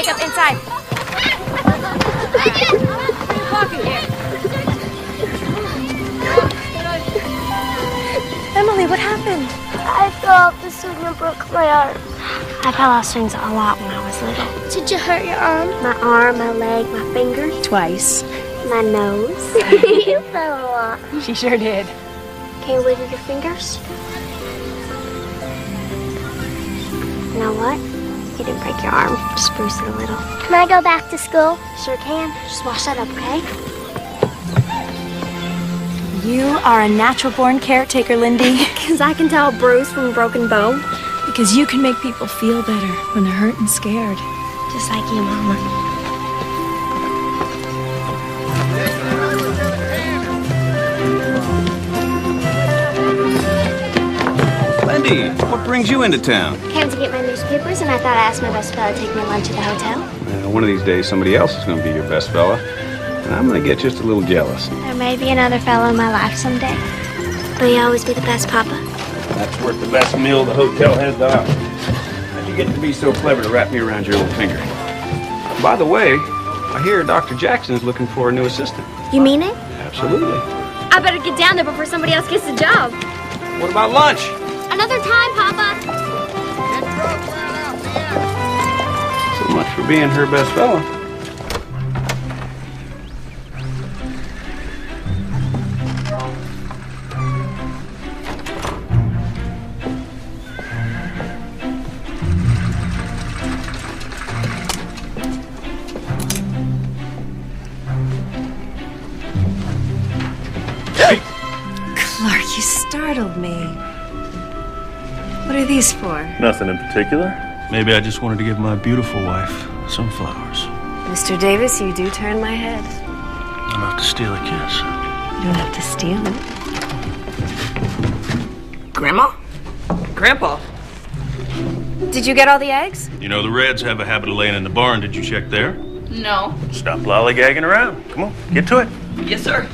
makeup inside. Emily, what happened? I fell off the swing and broke my arm. I fell off swings a lot when I was little. Did you hurt your arm? My arm, my leg, my finger. Twice. My nose. You fell a lot. She sure did. Can you wiggle your fingers? You know what? You didn't break your arm. Just bruised it a little. Can I go back to school? Sure can. Just wash that up, okay? You are a natural-born caretaker, Lindy. Because I can tell a bruise from a broken bone. Because you can make people feel better when they're hurt and scared. Just like you, Mama. Lindy, what brings you into town? Came to get my newspapers, and I thought I'd ask my best fella to take me lunch at the hotel. One of these days, somebody else is going to be your best fella. And I'm going to get just a little jealous. There may be another fellow in my life someday. Will you always be the best, Papa? That's worth the best meal the hotel has to offer. How'd you get to be so clever to wrap me around your little finger? By the way, I hear Dr. Jackson's looking for a new assistant. You mean it? Absolutely. I better get down there before somebody else gets the job. What about lunch? Another time, Papa. So much for being her best fella. Clark, you startled me. What are these for? Nothing in particular. Maybe I just wanted to give my beautiful wife some flowers. Mr. Davis, you do turn my head. Enough to steal a kiss. You don't have to steal it. Grandma? Grandpa? Did you get all the eggs? You know, the Reds have a habit of laying in the barn. Did you check there? No. Stop lollygagging around. Come on, get to it. Yes, sir.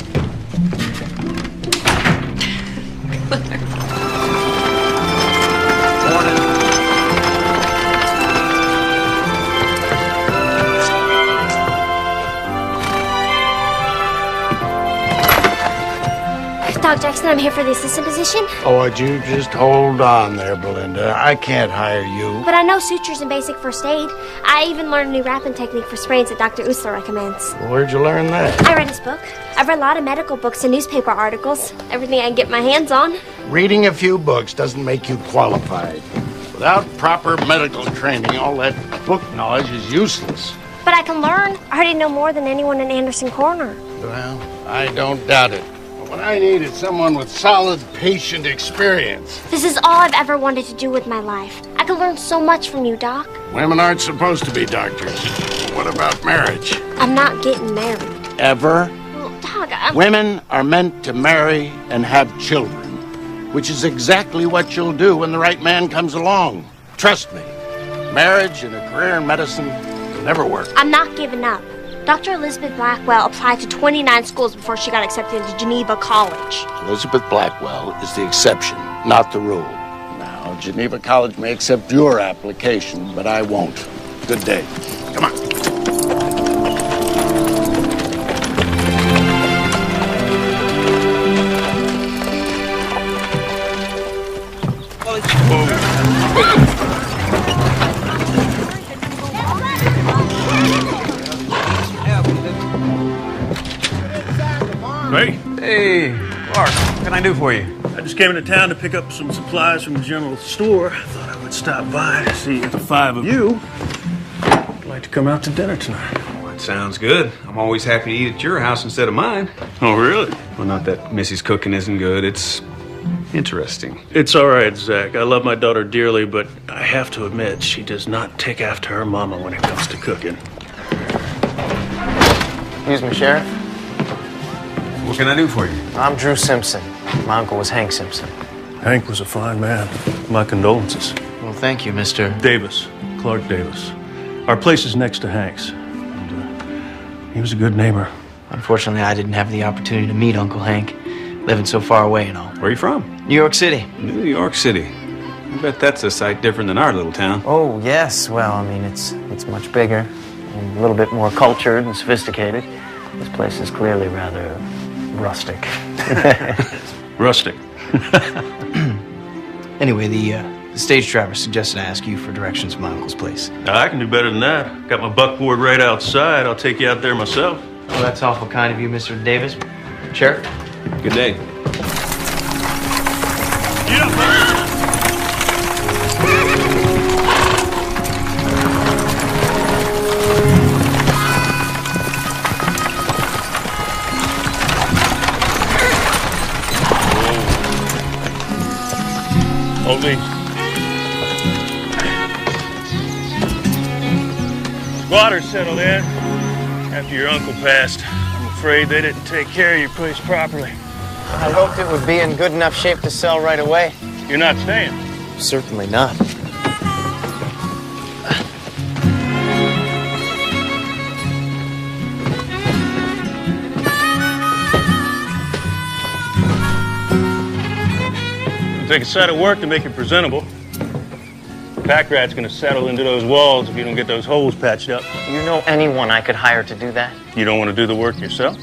Doc Jackson, I'm here for the assistant position. Oh, would you just hold on there, Belinda? I can't hire you. But I know sutures and basic first aid. I even learned a new wrapping technique for sprains that Dr. Usler recommends. Where'd you learn that? I read his book. I've read a lot of medical books and newspaper articles. Everything I can get my hands on. Reading a few books doesn't make you qualified. Without proper medical training, all that book knowledge is useless. But I can learn. I already know more than anyone in Anderson Corner. Well, I don't doubt it. What I need is someone with solid patient experience. This is all I've ever wanted to do with my life. I could learn so much from you, Doc. Women aren't supposed to be doctors. What about marriage? I'm not getting married. Ever? Well, Doc, Women are meant to marry and have children, which is exactly what you'll do when the right man comes along. Trust me, marriage and a career in medicine will never work. I'm not giving up. Dr. Elizabeth Blackwell applied to 29 schools before she got accepted into Geneva College. Elizabeth Blackwell is the exception, not the rule. Now, Geneva College may accept your application, but I won't. Good day. Come on. Hey, Hey, Clark, what can I do for you? I just came into town to pick up some supplies from the general store. I thought I would stop by to see if the five of you would like to come out to dinner tonight. Well, that sounds good. I'm always happy to eat at your house instead of mine. Oh, really? Well, not that Missy's cooking isn't good. It's interesting. It's all right, Zach. I love my daughter dearly, but I have to admit, she does not take after her mama when it comes to cooking. Excuse me, Sheriff. What can I do for you? I'm Drew Simpson. My uncle was Hank Simpson. Hank was a fine man. My condolences. Well, thank you, Mr. Davis, Clark Davis. Our place is next to Hank's. And, he was a good neighbor. Unfortunately, I didn't have the opportunity to meet Uncle Hank, living so far away and all. Where are you from? New York City. New York City. I bet that's a sight different than our little town. Oh, yes. Well, I mean, it's much bigger and a little bit more cultured and sophisticated. This place is clearly rather rustic. Rustic. Anyway, the stage driver suggested I ask you for directions to my uncle's place. Now, I can do better than that. Got my buckboard right outside. I'll take you out there myself. Oh, that's awful kind of you, Mr. Davis. Sheriff? Good day. Get up, man. Hold me. Squatters settled in after your uncle passed. I'm afraid they didn't take care of your place properly. I hoped it would be in good enough shape to sell right away. You're not staying. Certainly not. It'll take a sight of work to make it presentable. Pack rat's gonna settle into those walls if you don't get those holes patched up. Do you know anyone I could hire to do that? You don't want to do the work yourself?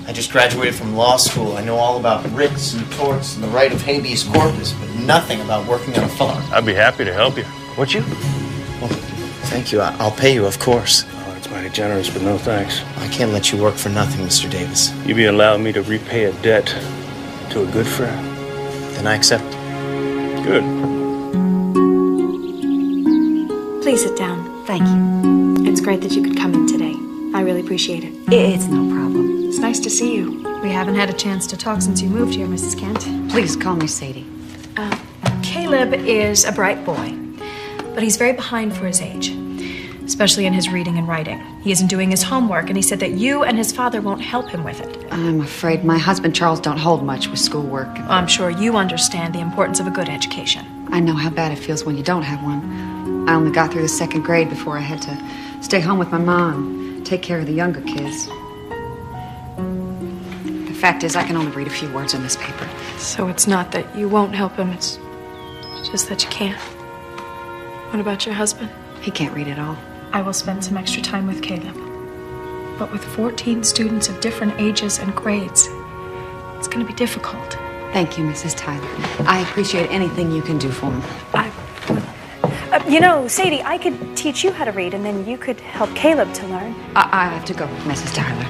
I just graduated from law school. I know all about writs and torts and the right of habeas corpus, but nothing about working on a farm. I'd be happy to help you. Would you? Well, thank you. I'll pay you, of course. Oh, that's mighty generous, but no thanks. I can't let you work for nothing, Mr. Davis. You be allowing me to repay a debt to a good friend. Then I accept. Good. Please sit down. Thank you. It's great that you could come in today. I really appreciate it. It's no problem. It's nice to see you. We haven't had a chance to talk since you moved here, Mrs. Kent. Please call me Sadie. Caleb is a bright boy, but he's very behind for his age, especially in his reading and writing. He isn't doing his homework, and he said that you and his father won't help him with it. I'm afraid my husband Charles don't hold much with schoolwork. I'm sure you understand the importance of a good education. I know how bad it feels when you don't have one. I only got through the 2nd grade before I had to stay home with my mom and take care of the younger kids. The fact is, I can only read a few words in this paper. So it's not that you won't help him, it's just that you can't. What about your husband? He can't read at all. I will spend some extra time with Caleb. But with 14 students of different ages and grades, it's going to be difficult. Thank you, Mrs. Tyler. I appreciate anything you can do for me. You know, Sadie, I could teach you how to read, and then you could help Caleb to learn. I have to go, Mrs. Tyler.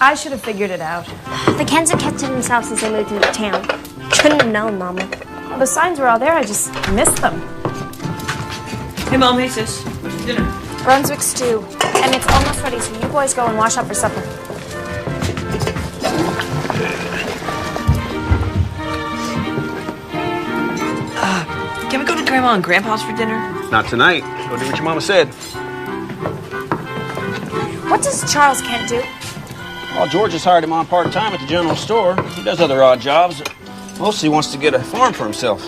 I should have figured it out. The Kents have kept to themselves since they moved into town. Couldn't have known, Mama. Well, the signs were all there, I just missed them. Hey, Mom. Hey, sis. What's for dinner? Brunswick stew. And it's almost ready, so you boys go and wash up for supper. Can we go to Grandma and Grandpa's for dinner? Not tonight. Go do what your mama said. What does Charles Kent do? Well, George has hired him on part-time at the general store. He does other odd jobs. Mostly wants to get a farm for himself.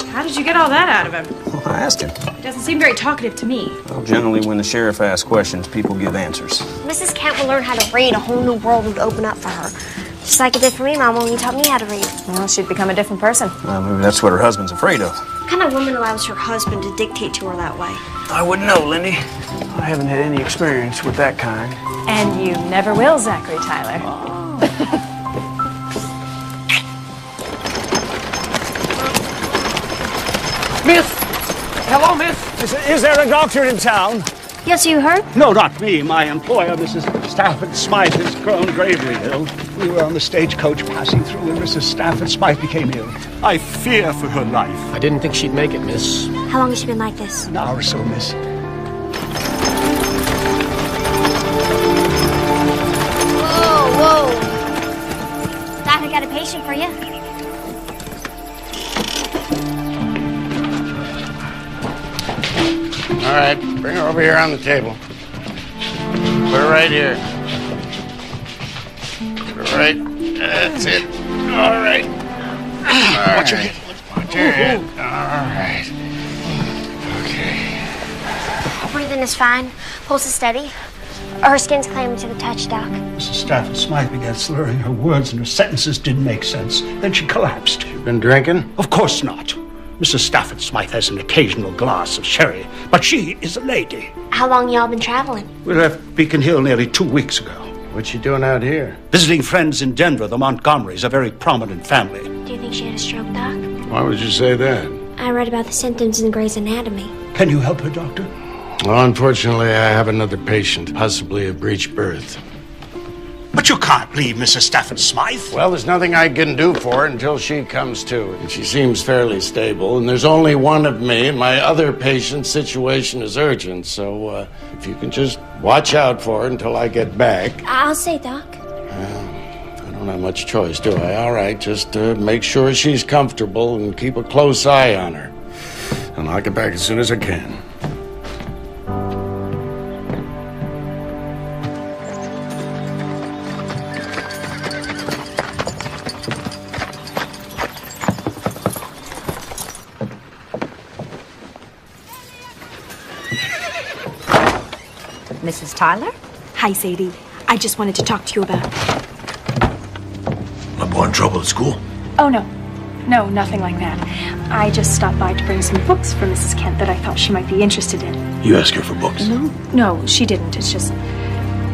How did you get all that out of him? Well, I asked him. Doesn't seem very talkative to me. Well, generally, when the sheriff asks questions, people give answers. Mrs. Kent will learn how to read. A whole new world would open up for her. Just like it did for me, Mama, when you taught me how to read. Well, she'd become a different person. Maybe that's what her husband's afraid of. What kind of woman allows her husband to dictate to her that way? I wouldn't know, Lindy. I haven't had any experience with that kind. And you never will, Zachary Tyler. Miss! Hello, miss! Is there a doctor in town? Yes, you heard? No, not me. My employer, Mrs. Stafford Smythe, has grown gravely ill. We were on the stagecoach passing through, and Mrs. Stafford Smythe became ill. I fear for her life. I didn't think she'd make it, miss. How long has she been like this? An hour or so, miss. Whoa. Doc, I got a patient for you. All right, bring her over here on the table. Put her right here. Put her right. That's it. All right. Watch your head. Watch your head. All right. Okay. Breathing is fine. Pulse is steady. Her skin's clamming to the touch, Doc. Mrs. Stafford Smythe began slurring her words and her sentences didn't make sense. Then she collapsed. You been drinking? Of course not. Mrs. Stafford Smythe has an occasional glass of sherry, but she is a lady. How long y'all been traveling? We left Beacon Hill nearly 2 weeks ago. What's she doing out here? Visiting friends in Denver, the Montgomerys, a very prominent family. Do you think she had a stroke, Doc? Why would you say that? I read about the symptoms in Grey's Anatomy. Can you help her, Doctor? Well, unfortunately, I have another patient, possibly a breech birth. But you can't leave Mrs. Stafford Smythe. Well, there's nothing I can do for her until she comes to. And she seems fairly stable, and there's only one of me, and my other patient's situation is urgent. So if you can just watch out for her until I get back. I'll say, Doc. I don't have much choice, do I? All right, just make sure she's comfortable and keep a close eye on her. And I'll get back as soon as I can. Mrs. Tyler? Hi, Sadie. I just wanted to talk to you about... My boy in trouble at school? Oh, no. No, nothing like that. I just stopped by to bring some books for Mrs. Kent that I thought she might be interested in. You asked her for books? No, she didn't. It's just...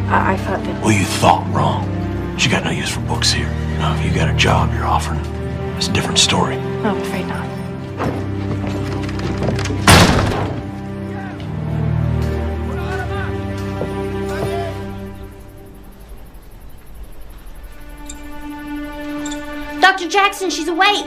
I thought that... Well, you thought wrong. She got no use for books here. Now, if you got a job you're offering, it's a different story. No, I'm afraid not. Dr. Jackson, she's awake.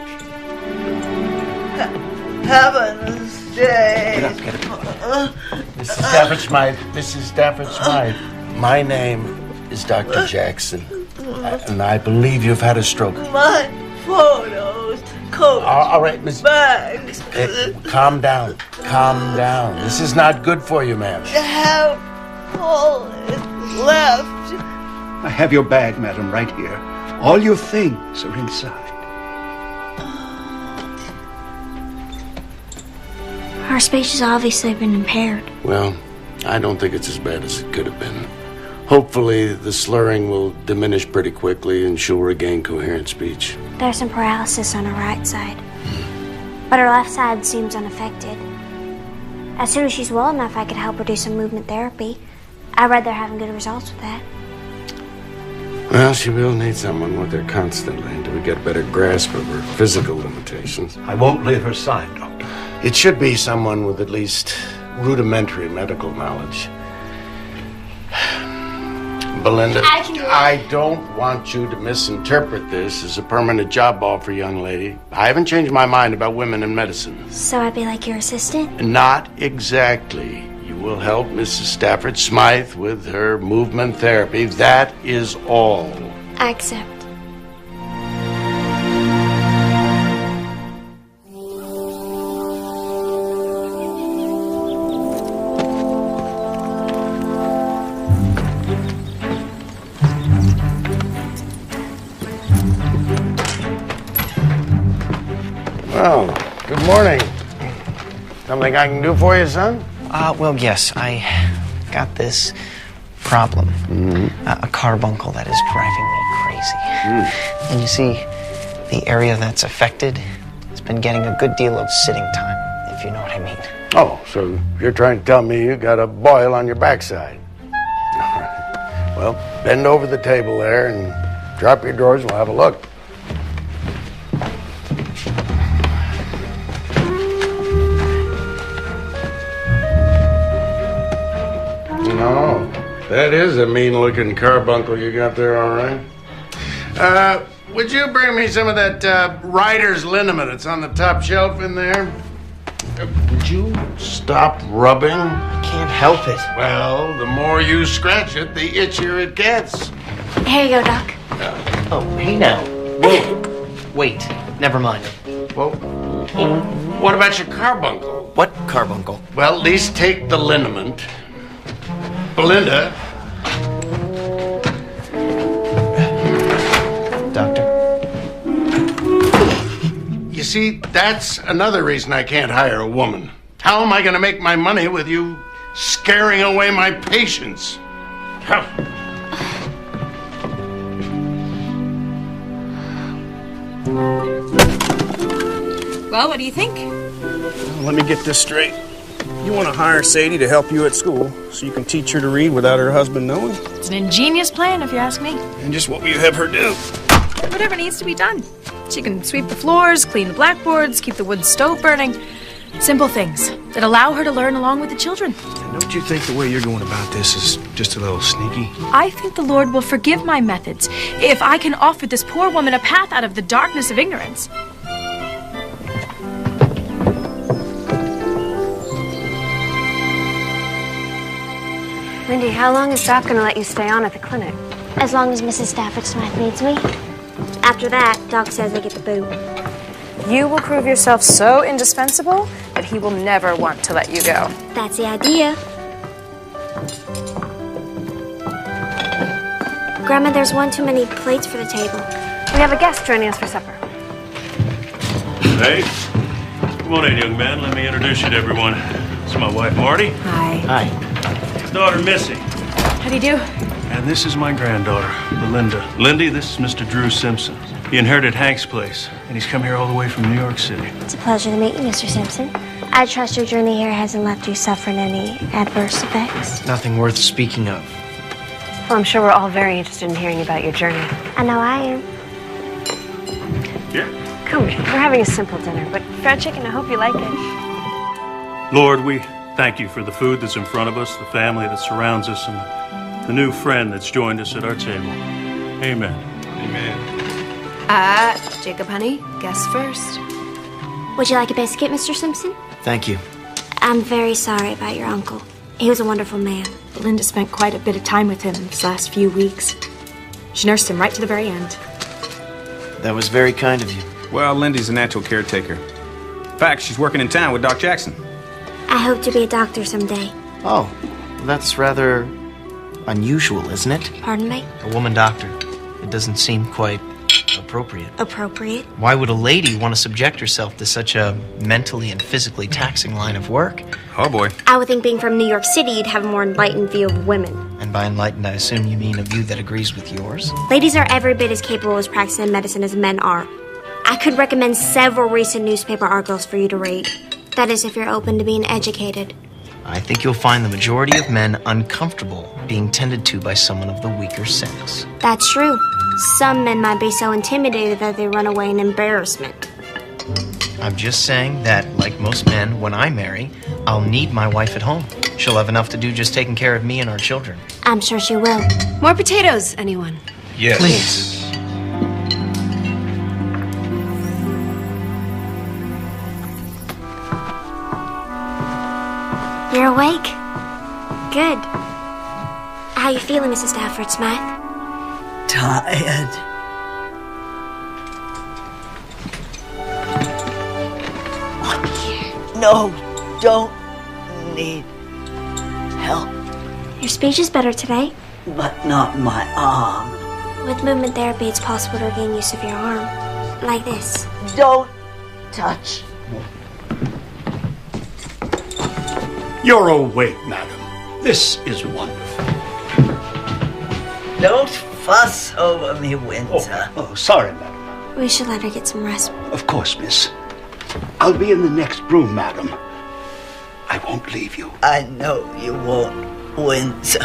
Heaven's day. Get up. Mrs. Stafford Smythe. Mrs. Stafford Smythe. My name is Dr. Jackson. And I believe you've had a stroke. My photos, coats, all right, Miss... bags. Calm down. Calm down. This is not good for you, ma'am. Have all is left. I have your bag, madam, right here. All your things are inside. Her speech has obviously been impaired. Well, I don't think it's as bad as it could have been. Hopefully, the slurring will diminish pretty quickly and she'll regain coherent speech. There's some paralysis on her right side. But her left side seems unaffected. As soon as she's well enough, I could help her do some movement therapy. I read they're having good results with that. Well, she will need someone with her constantly until we get a better grasp of her physical limitations. I won't leave her side, Doctor. It should be someone with at least rudimentary medical knowledge. Belinda, I don't want you to misinterpret this as a permanent job offer, young lady. I haven't changed my mind about women in medicine. So I'd be like your assistant? Not exactly. You will help Mrs. Stafford Smythe with her movement therapy. That is all. I accept. Well, good morning. Something I can do for you, son? Well, yes. I got this problem. A carbuncle that is driving me crazy. And you see, the area that's affected has been getting a good deal of sitting time, if you know what I mean. Oh, so you're trying to tell me you got a boil on your backside. All right. Well, bend over the table there and drop your drawers and we'll have a look. No, that is a mean-looking carbuncle you got there, all right. Would you bring me some of that writer's liniment? It's on the top shelf in there. Would you stop rubbing? I can't help it. Well, the more you scratch it, the itchier it gets. Here you go, Doc. Oh, hey now. Whoa. Wait, never mind. Well, what about your carbuncle? What carbuncle? Well, at least take the liniment. Belinda. Doctor? You see, that's another reason I can't hire a woman. How am I going to make my money with you scaring away my patients? Well, what do you think? Let me get this straight. You want to hire Sadie to help you at school so you can teach her to read without her husband knowing? It's an ingenious plan, if you ask me. And just what will you have her do? Whatever needs to be done. She can sweep the floors, clean the blackboards, keep the wood stove burning. Simple things that allow her to learn along with the children. Don't you think the way you're going about this is just a little sneaky? I think the Lord will forgive my methods if I can offer this poor woman a path out of the darkness of ignorance. Lindy, how long is Doc gonna let you stay on at the clinic? As long as Mrs. Stafford Smythe needs me. After that, Doc says I get the boot. You will prove yourself so indispensable that he will never want to let you go. That's the idea. Grandma, there's one too many plates for the table. We have a guest joining us for supper. Hey, come on in, young man. Let me introduce you to everyone. This is my wife, Marty. Hi. Hi. His daughter, Missy. How do you do? And this is my granddaughter, Belinda. Lindy, this is Mr. Drew Simpson. He inherited Hank's place, and he's come here all the way from New York City. It's a pleasure to meet you, Mr. Simpson. I trust your journey here hasn't left you suffering any adverse effects. Nothing worth speaking of. Well, I'm sure we're all very interested in hearing about your journey. I know I am. Yeah. Come, we're having a simple dinner, but fried chicken, I hope you like it. Lord, we thank you for the food that's in front of us, the family that surrounds us, and the new friend that's joined us at our table. Amen. Amen. Jacob, honey, guess first. Would you like a biscuit, Mr. Simpson? Thank you. I'm very sorry about your uncle. He was a wonderful man. Belinda spent quite a bit of time with him in these last few weeks. She nursed him right to the very end. That was very kind of you. Well, Lindy's a natural caretaker. In fact, she's working in town with Doc Jackson. I hope to be a doctor someday. Oh, that's rather unusual, isn't it? Pardon me? A woman doctor. It doesn't seem quite appropriate. Appropriate? Why would a lady want to subject herself to such a mentally and physically taxing line of work? Oh, boy. I would think being from New York City, you'd have a more enlightened view of women. And by enlightened, I assume you mean a view that agrees with yours? Ladies are every bit as capable as practicing medicine as men are. I could recommend several recent newspaper articles for you to read. That is, if you're open to being educated. I think you'll find the majority of men uncomfortable being tended to by someone of the weaker sex. That's true. Some men might be so intimidated that they run away in embarrassment. I'm just saying that, like most men, when I marry, I'll need my wife at home. She'll have enough to do just taking care of me and our children. I'm sure she will. More potatoes, anyone? Yes. Please. You're awake? Good. How you feeling, Mrs. Stafford Smythe? Tired. No, don't need help. Your speech is better today. But not my arm. With movement therapy, it's possible to regain use of your arm. Like this. Don't touch me. You're awake, madam. This is wonderful. Don't fuss over me, Windsor. Oh, sorry, madam. We should let her get some rest. Of course, miss. I'll be in the next room, madam. I won't leave you. I know you won't, Windsor.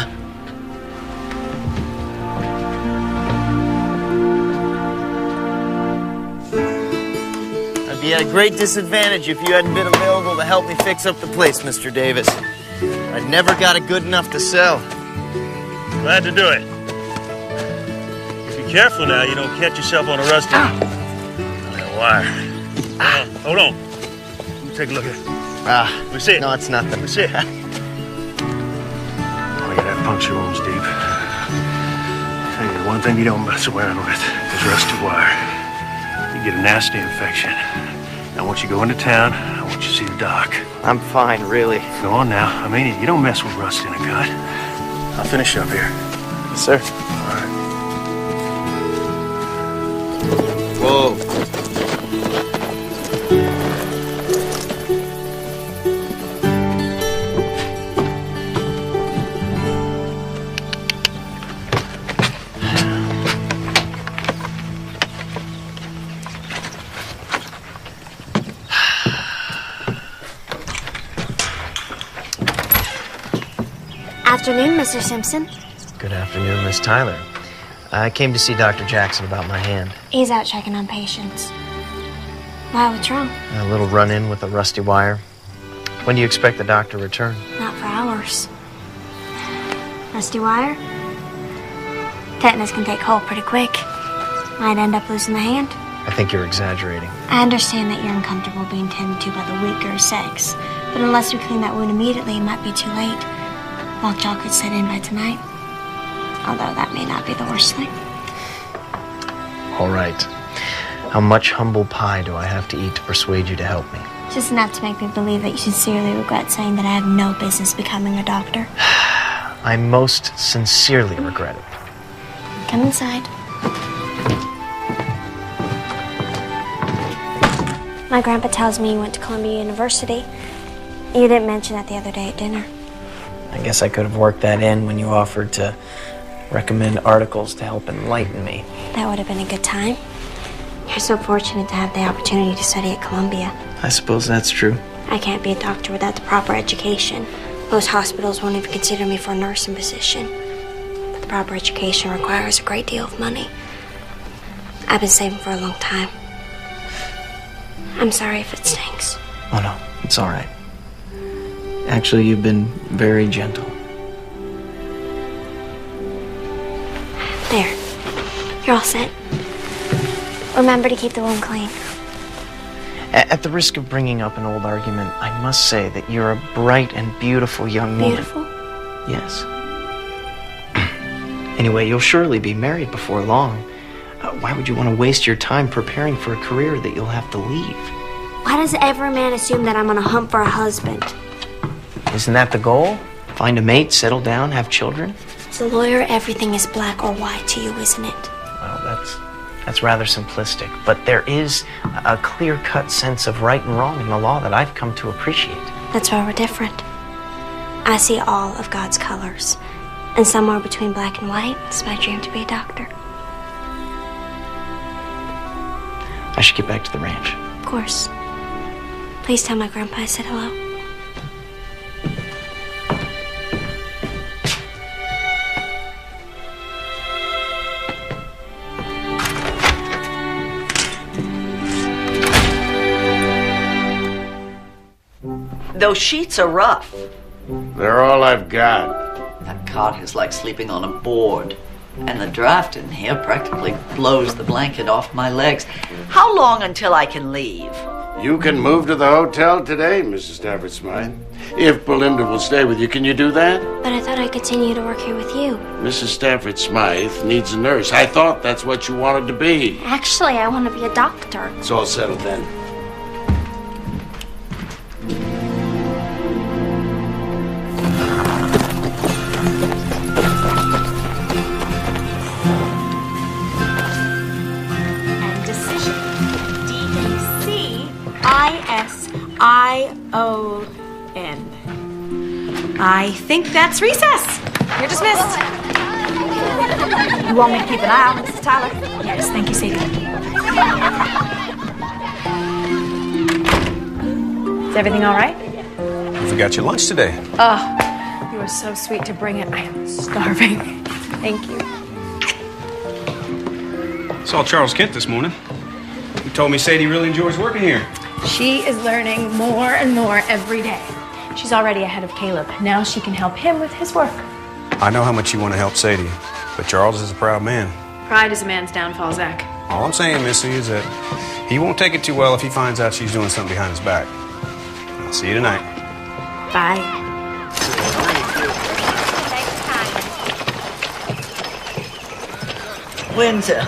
I'd be at a great disadvantage if you hadn't been available to help me fix up the place, Mr. Davis. I never got it good enough to sell. Glad to do it. Be careful now, you don't catch yourself on a rusty wire. Hold on. Let me take a look at it. Let me see it. No, it's nothing. Let me see it. Oh, yeah, that puncture wound's deep. Tell you, the one thing you don't mess around with is rusty wire. You get a nasty infection. Now, once you go into town, I want you to see the doc. I'm fine, really. Go on now. I mean it. You don't mess with rust in a gut. I'll finish up here. Yes, sir. All right. Whoa. afternoon, Mr. Simpson. Good afternoon, Miss Tyler. I came to see Dr. Jackson about my hand. He's out checking on patients. Why, what's wrong? A little run-in with a rusty wire. When do you expect the doctor to return? Not for hours. Rusty wire? Tetanus can take hold pretty quick. Might end up losing the hand. I think you're exaggerating. I understand that you're uncomfortable being tended to by the weaker sex, but unless we clean that wound immediately, it might be too late. Lockjaw could set in by tonight. Although that may not be the worst thing. All right. How much humble pie do I have to eat to persuade you to help me? Just enough to make me believe that you sincerely regret saying that I have no business becoming a doctor. I most sincerely regret it. Come inside. My grandpa tells me you went to Columbia University. You didn't mention that the other day at dinner. I guess I could have worked that in when you offered to recommend articles to help enlighten me. That would have been a good time. You're so fortunate to have the opportunity to study at Columbia. I suppose that's true. I can't be a doctor without the proper education. Most hospitals won't even consider me for a nursing position. But the proper education requires a great deal of money. I've been saving for a long time. I'm sorry if it stinks. Oh, no. It's all right. Actually, you've been very gentle. There. You're all set. Remember to keep the wound clean. At the risk of bringing up an old argument, I must say that you're a bright and beautiful young woman. Beautiful? Yes. Anyway, you'll surely be married before long. Why would you want to waste your time preparing for a career that you'll have to leave? Why does every man assume that I'm on a hunt for a husband? Isn't that the goal? Find a mate, settle down, have children? As a lawyer, everything is black or white to you, isn't it? Well, that's rather simplistic, but there is a clear-cut sense of right and wrong in the law that I've come to appreciate. That's why we're different. I see all of God's colors, and somewhere between black and white is my dream to be a doctor. I should get back to the ranch. Of course. Please tell my grandpa I said hello. Those sheets are rough. They're all I've got. That cot is like sleeping on a board. And the draft in here practically blows the blanket off my legs. How long until I can leave? You can move to the hotel today, Mrs. Stafford Smythe. If Belinda will stay with you, can you do that? But I thought I'd continue to work here with you. Mrs. Stafford Smythe needs a nurse. I thought that's what you wanted to be. Actually, I want to be a doctor. It's all settled then. ISION. I think that's recess. You're dismissed. You want me to keep an eye on Mrs. Tyler? Yes, thank you, Sadie. Is everything all right? You forgot your lunch today. Oh, you were so sweet to bring it. I am starving. Thank you. Saw Charles Kent this morning. He told me Sadie really enjoys working here. She is learning more and more every day. She's already ahead of Caleb. Now she can help him with his work. I know how much you want to help Sadie, but Charles is a proud man. Pride is a man's downfall, Zach. All I'm saying, Missy, is that he won't take it too well if he finds out she's doing something behind his back. I'll see you tonight. Bye. Windsor,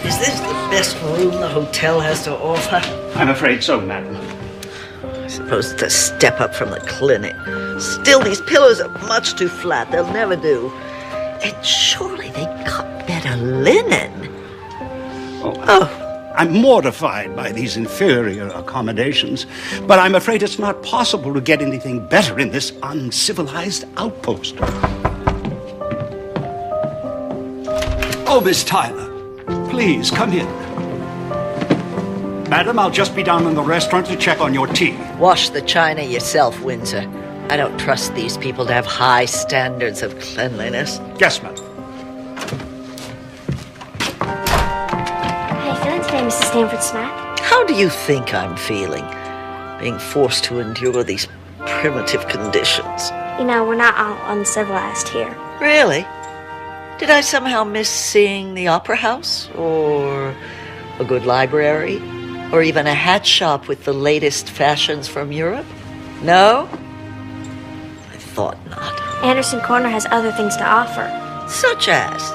is this the best room the hotel has to offer? I'm afraid so, madam. I suppose it's a step up from the clinic. Still, these pillows are much too flat. They'll never do. And surely they got better linen. Oh. I'm mortified by these inferior accommodations, but I'm afraid it's not possible to get anything better in this uncivilized outpost. Oh, Miss Tyler, please come in. Madam, I'll just be down in the restaurant to check on your tea. Wash the china yourself, Windsor. I don't trust these people to have high standards of cleanliness. Yes, ma'am. How you feeling today, Mrs. Stanford Snack? How do you think I'm feeling, being forced to endure these primitive conditions? You know, we're not all uncivilized here. Really? Did I somehow miss seeing the opera house? Or a good library? Or even a hat shop with the latest fashions from Europe? No? I thought not. Anderson Corner has other things to offer. Such as?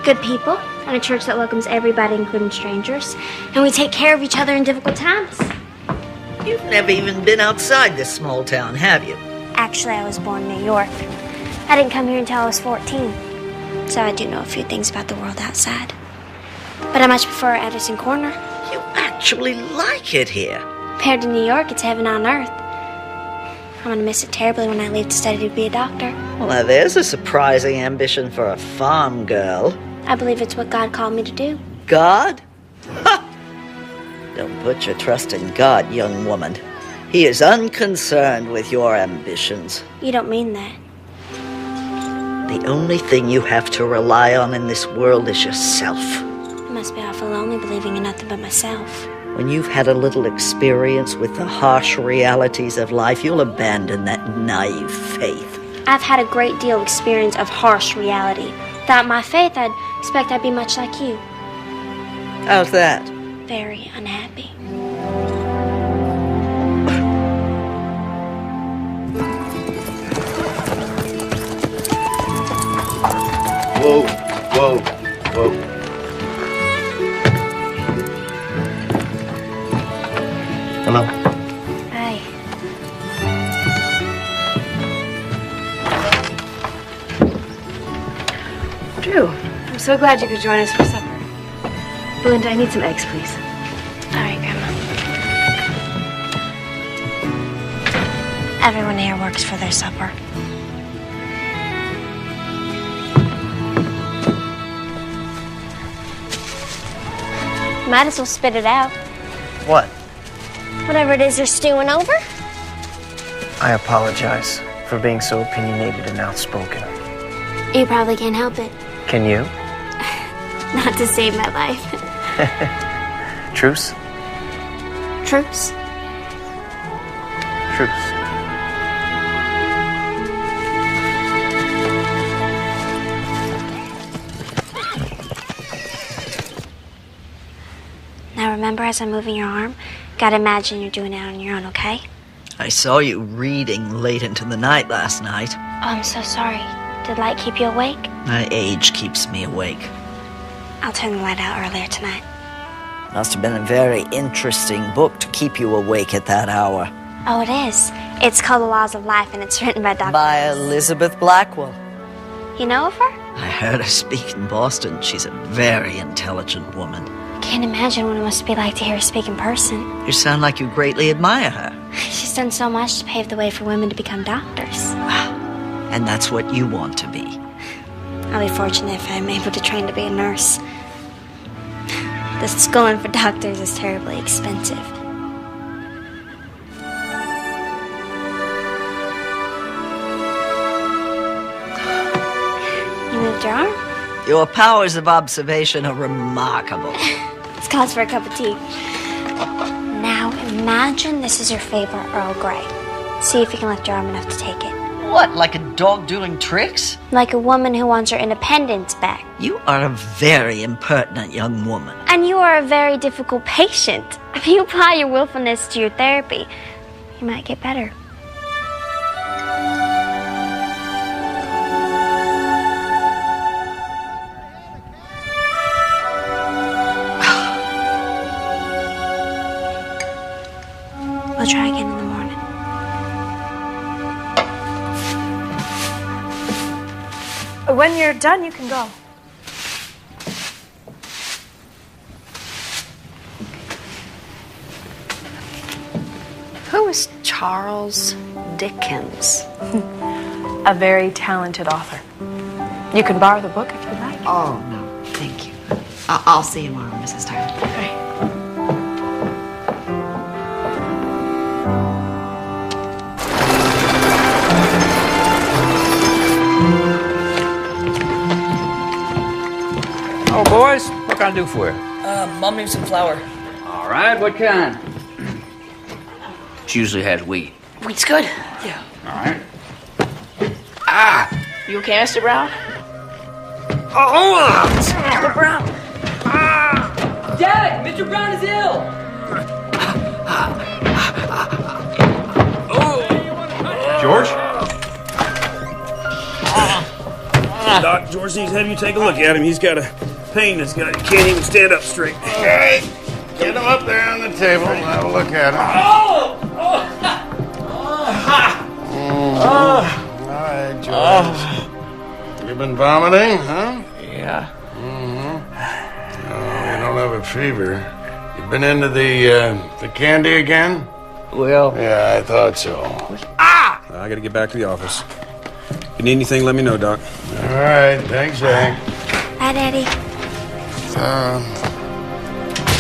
Good people, and a church that welcomes everybody, including strangers. And we take care of each other in difficult times. You've never even been outside this small town, have you? Actually, I was born in New York. I didn't come here until I was 14. So I do know a few things about the world outside. But I much prefer Anderson Corner. You actually like it here. Compared to New York, it's heaven on earth. I'm gonna miss it terribly when I leave to study to be a doctor. Well, now there's a surprising ambition for a farm girl. I believe it's what God called me to do. God? Ha! Don't put your trust in God, young woman. He is unconcerned with your ambitions. You don't mean that. The only thing you have to rely on in this world is yourself. It must be awful lonely believing in nothing but myself. When you've had a little experience with the harsh realities of life, you'll abandon that naive faith. I've had a great deal of experience of harsh reality. Without my faith, I'd expect I'd be much like you. How's that? Very unhappy. Whoa, whoa, whoa. Hello. Hi. Drew, I'm so glad you could join us for supper. Belinda, I need some eggs, please. All right, Grandma. Everyone here works for their supper. Might as well spit it out. What? Whatever it is you're stewing over. I apologize for being so opinionated and outspoken. You probably can't help it. Can you? Not to save my life. Truce? Truce? Truce. Now remember, as I'm moving your arm, gotta imagine you're doing it on your own, okay? I saw you reading late into the night last night. Oh, I'm so sorry. Did light keep you awake? My age keeps me awake. I'll turn the light out earlier tonight. Must have been a very interesting book to keep you awake at that hour. Oh, it is. It's called The Laws of Life, and it's written by Dr. By Elizabeth Blackwell. You know of her? I heard her speak in Boston. She's a very intelligent woman. Can't imagine what it must be like to hear her speak in person. You sound like you greatly admire her. She's done so much to pave the way for women to become doctors. And that's what you want to be. I'll be fortunate if I'm able to train to be a nurse. The schooling for doctors is terribly expensive. You moved your arm? Your powers of observation are remarkable. It's cause for a cup of tea. Now imagine this is your favorite Earl Grey. See if you can lift your arm enough to take it. What, like a dog doing tricks? Like a woman who wants her independence back. You are a very impertinent young woman. And you are a very difficult patient. If you apply your willfulness to your therapy, you might get better. We'll try again in the morning. When you're done, you can go. Who is Charles Dickens? A very talented author. You can borrow the book if you like. Oh, no, thank you. I'll see you tomorrow, Mrs. Tyler. Okay. can I do for you? Mom needs some flour. All right, what kind? She usually has wheat. Wheat's good. Yeah. All right. Ah! You okay, Mr. Brown? Mr. Brown! Dad, Mr. Brown is ill! George? Doc, George needs to have you take a look at him. He's got a pain that's got he can't even stand up straight. Hey, get him up there on the table and have a look at him. All right, George. You been vomiting, huh? Yeah. Oh, you don't have a fever. You been into the candy again? Well... Yeah, I thought so. I gotta get back to the office. If you need anything, let me know, Doc. All right, thanks, Hank. Bye, Daddy.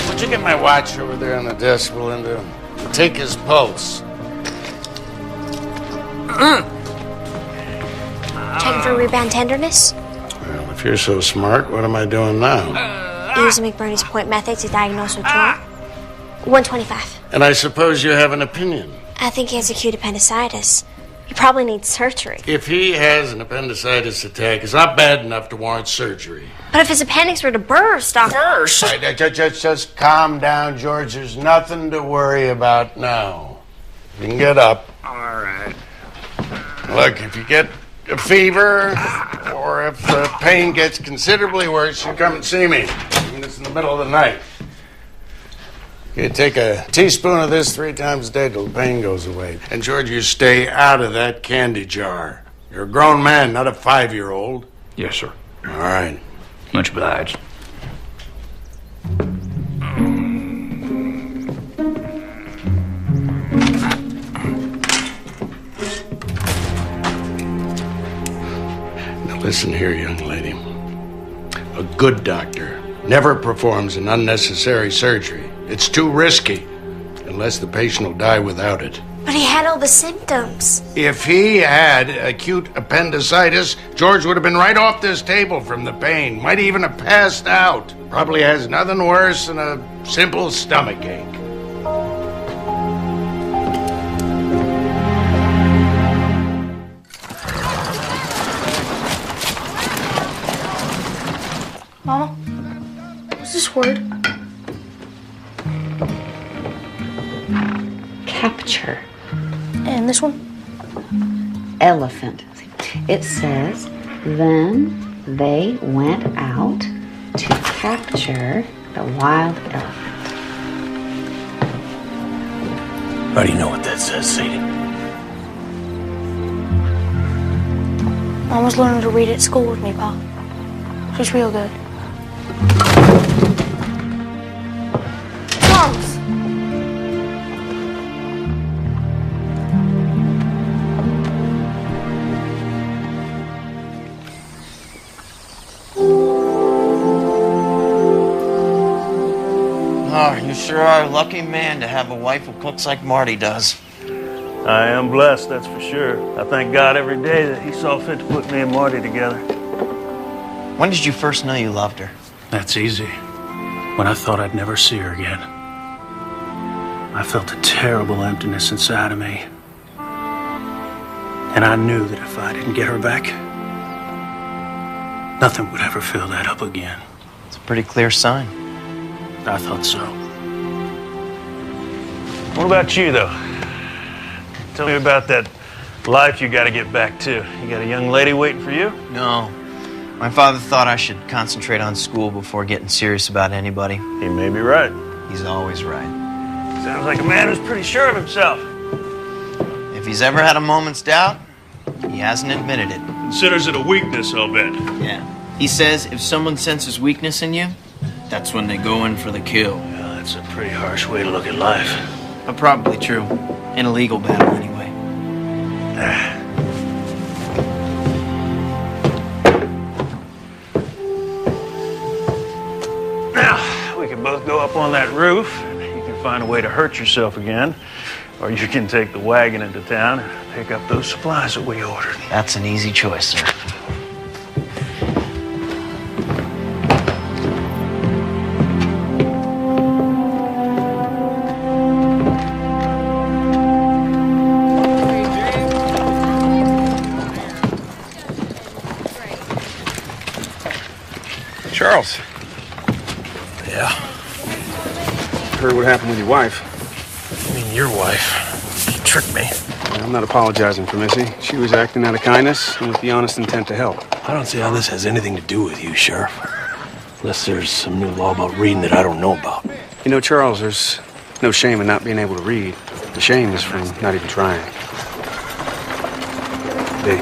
Would you get my watch over there on the desk, Belinda? Take his pulse. Checking for rebound tenderness. Well, if you're so smart, what am I doing now? Using McBurney's point method to diagnose with trauma. 125. And I suppose you have an opinion. I think he has acute appendicitis. He probably needs surgery. If he has an appendicitis attack, it's not bad enough to warrant surgery. But if his appendix were to burst, Doctor... Burst? Just calm down, George. There's nothing to worry about now. You can get up. All right. Look, if you get a fever, or if the pain gets considerably worse, you come and see me. Even if it's in the middle of the night. You take a teaspoon of this 3 times a day till the pain goes away. And George, you stay out of that candy jar. You're a grown man, not a 5-year-old. Yes, sir. All right. Much obliged. Now listen here, young lady. A good doctor never performs an unnecessary surgery. It's too risky, unless the patient will die without it. But he had all the symptoms. If he had acute appendicitis, George would have been right off this table from the pain. Might even have passed out. Probably has nothing worse than a simple stomach ache. Mama, what's this word? Capture. And this one? Elephant. It says, then they went out to capture the wild elephant. How do you know what that says, Sadie? Mom was learning to read at school with me, Pa. She's real good. Charles! Oh, you sure are a lucky man to have a wife who cooks like Marty does. I am blessed, that's for sure. I thank God every day that he saw fit to put me and Marty together. When did you first know you loved her? That's easy. When I thought I'd never see her again. I felt a terrible emptiness inside of me. And I knew that if I didn't get her back, nothing would ever fill that up again. It's a pretty clear sign. I thought so. What about you, though? Tell me about that life you got to get back to. You got a young lady waiting for you? No. My father thought I should concentrate on school before getting serious about anybody. He may be right. He's always right. Sounds like a man who's pretty sure of himself. If he's ever had a moment's doubt, he hasn't admitted it. Considers it a weakness, I'll bet. Yeah. He says if someone senses weakness in you, that's when they go in for the kill. Yeah, that's a pretty harsh way to look at life. But probably true. In a legal battle, anyway. Now, we can both go up on that roof. You can find a way to hurt yourself again. Or you can take the wagon into town and pick up those supplies that we ordered. That's an easy choice, sir. Charles. Yeah? Heard what happened with your wife. I mean, your wife. She tricked me. I'm not apologizing for Missy. She was acting out of kindness and with the honest intent to help. I don't see how this has anything to do with you, Sheriff. Unless there's some new law about reading that I don't know about. You know, Charles, there's no shame in not being able to read. The shame is from not even trying. Hey.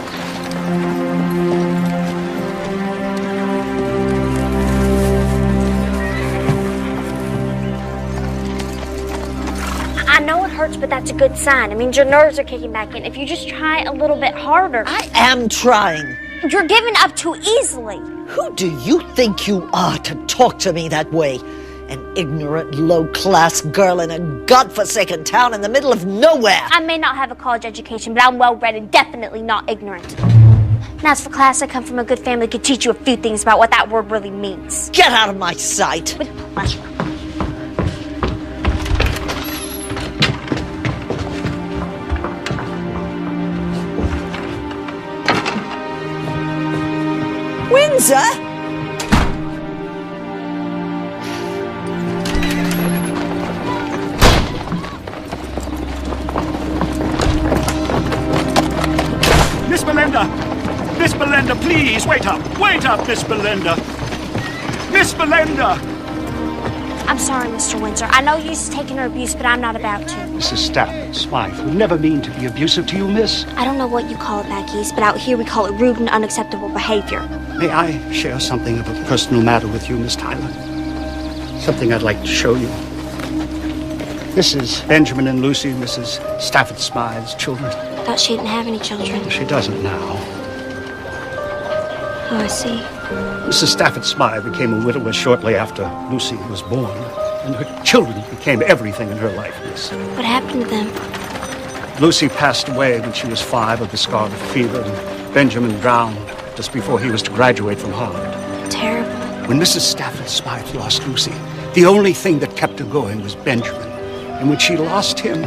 I know it hurts, but that's a good sign. It means your nerves are kicking back in. If you just try a little bit harder. I am trying. You're giving up too easily. Who do you think you are to talk to me that way? An ignorant, low-class girl in a godforsaken town in the middle of nowhere. I may not have a college education, but I'm well-read and definitely not ignorant. And as for class, I come from a good family that could teach you a few things about what that word really means. Get out of my sight. With pleasure. Windsor? Miss Belinda! Miss Belinda, please, wait up! Wait up, Miss Belinda! Miss Belinda! I'm sorry, Mr. Windsor. I know you're taking her abuse, but I'm not about to. Mrs. Stafford Smythe would never mean to be abusive to you, miss. I don't know what you call it back east, but out here we call it rude and unacceptable behavior. May I share something of a personal matter with you, Miss Tyler? Something I'd like to show you. This is Benjamin and Lucy, Mrs. Stafford Smythe's children. I thought she didn't have any children. She doesn't now. Oh, I see. Mrs. Stafford Smythe became a widower shortly after Lucy was born, and her children became everything in her life, miss. What happened to them? Lucy passed away when she was 5 of the scarlet fever, and Benjamin drowned just before he was to graduate from Harvard. Terrible. When Mrs. Stafford Smythe lost Lucy, the only thing that kept her going was Benjamin. And when she lost him,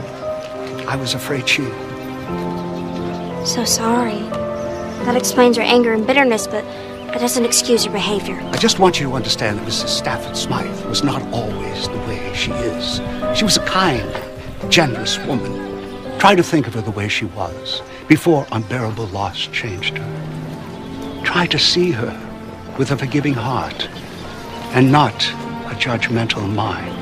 I was afraid she... So sorry. That explains her anger and bitterness, but that doesn't excuse her behavior. I just want you to understand that Mrs. Stafford Smythe was not always the way she is. She was a kind, generous woman. Try to think of her the way she was before unbearable loss changed her. Try to see her with a forgiving heart and not a judgmental mind.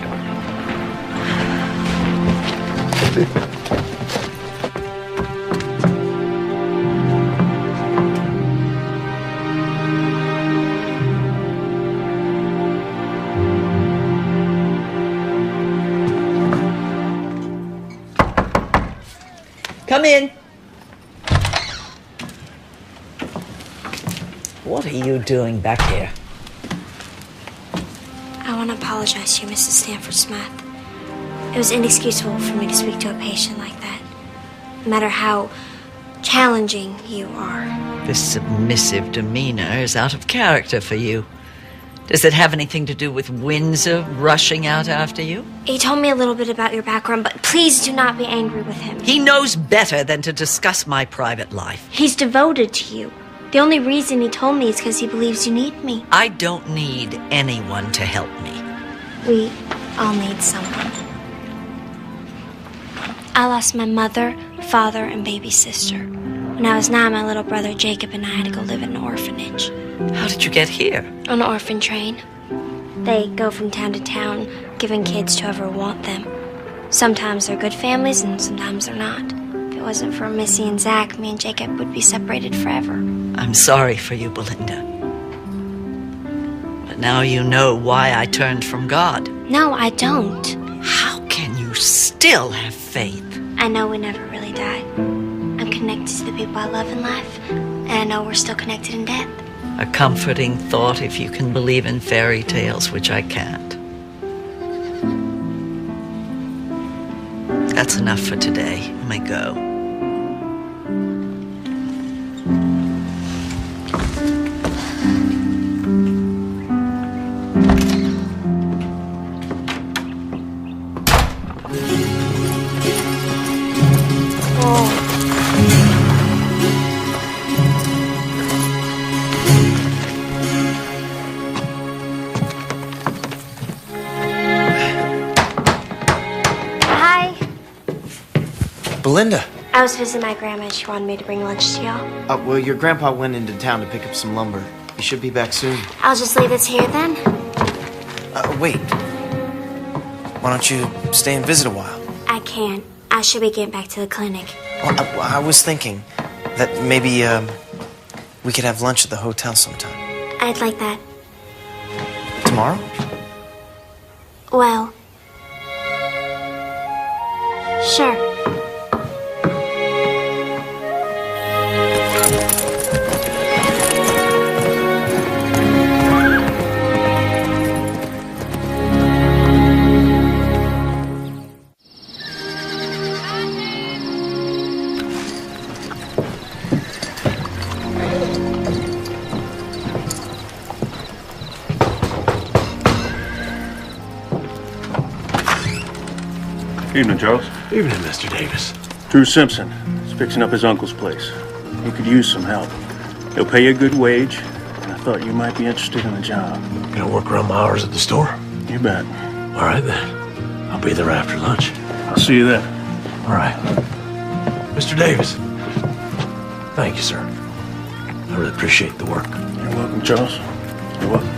Come in. What are you doing back here? I want to apologize to you, Mrs. Stanford Smythe. It was inexcusable for me to speak to a patient like that, no matter how challenging you are. This submissive demeanor is out of character for you. Does it have anything to do with Windsor rushing out after you? He told me a little bit about your background, but please do not be angry with him. He knows better than to discuss my private life. He's devoted to you. The only reason he told me is because he believes you need me. I don't need anyone to help me. We all need someone. I lost my mother, father, and baby sister. When I was 9, my little brother Jacob and I had to go live in an orphanage. How did you get here? On an orphan train. They go from town to town, giving kids to whoever want them. Sometimes they're good families, and sometimes they're not. If it wasn't for Missy and Zach, me and Jacob would be separated forever. I'm sorry for you, Belinda. But now you know why I turned from God. No, I don't. How can you still have faith? I know we never really die. I'm connected to the people I love in life, and I know we're still connected in death. A comforting thought if you can believe in fairy tales, which I can't. That's enough for today. You may go. Belinda. I was visiting my grandma and she wanted me to bring lunch to y'all. Well, your grandpa went into town to pick up some lumber. He should be back soon. I'll just leave this here then. Wait. Why don't you stay and visit a while? I can't. I should be getting back to the clinic. Well, I was thinking that maybe we could have lunch at the hotel sometime. I'd like that. Tomorrow? Well, sure. Evening, Charles. Evening, Mr. Davis. Drew Simpson is fixing up his uncle's place. He could use some help. He'll pay you a good wage, and I thought you might be interested in the job. Can I work around my hours at the store? You bet. All right, then. I'll be there after lunch. I'll see you then. All right. Mr. Davis, thank you, sir. I really appreciate the work. You're welcome, Charles. You're welcome.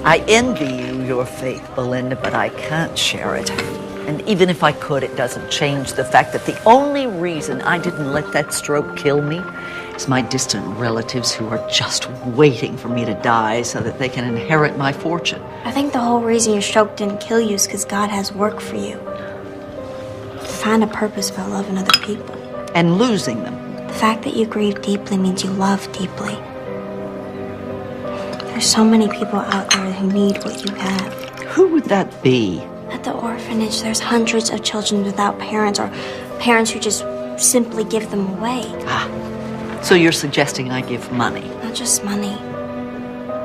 I envy you your faith, Belinda, but I can't share it. And even if I could, it doesn't change the fact that the only reason I didn't let that stroke kill me is my distant relatives who are just waiting for me to die so that they can inherit my fortune. I think the whole reason your stroke didn't kill you is because God has work for you. Find a purpose by loving other people. And losing them. The fact that you grieve deeply means you love deeply. There's so many people out there who need what you have. Who would that be? At the orphanage, there's hundreds of children without parents or parents who just simply give them away. So you're suggesting I give money? Not just money.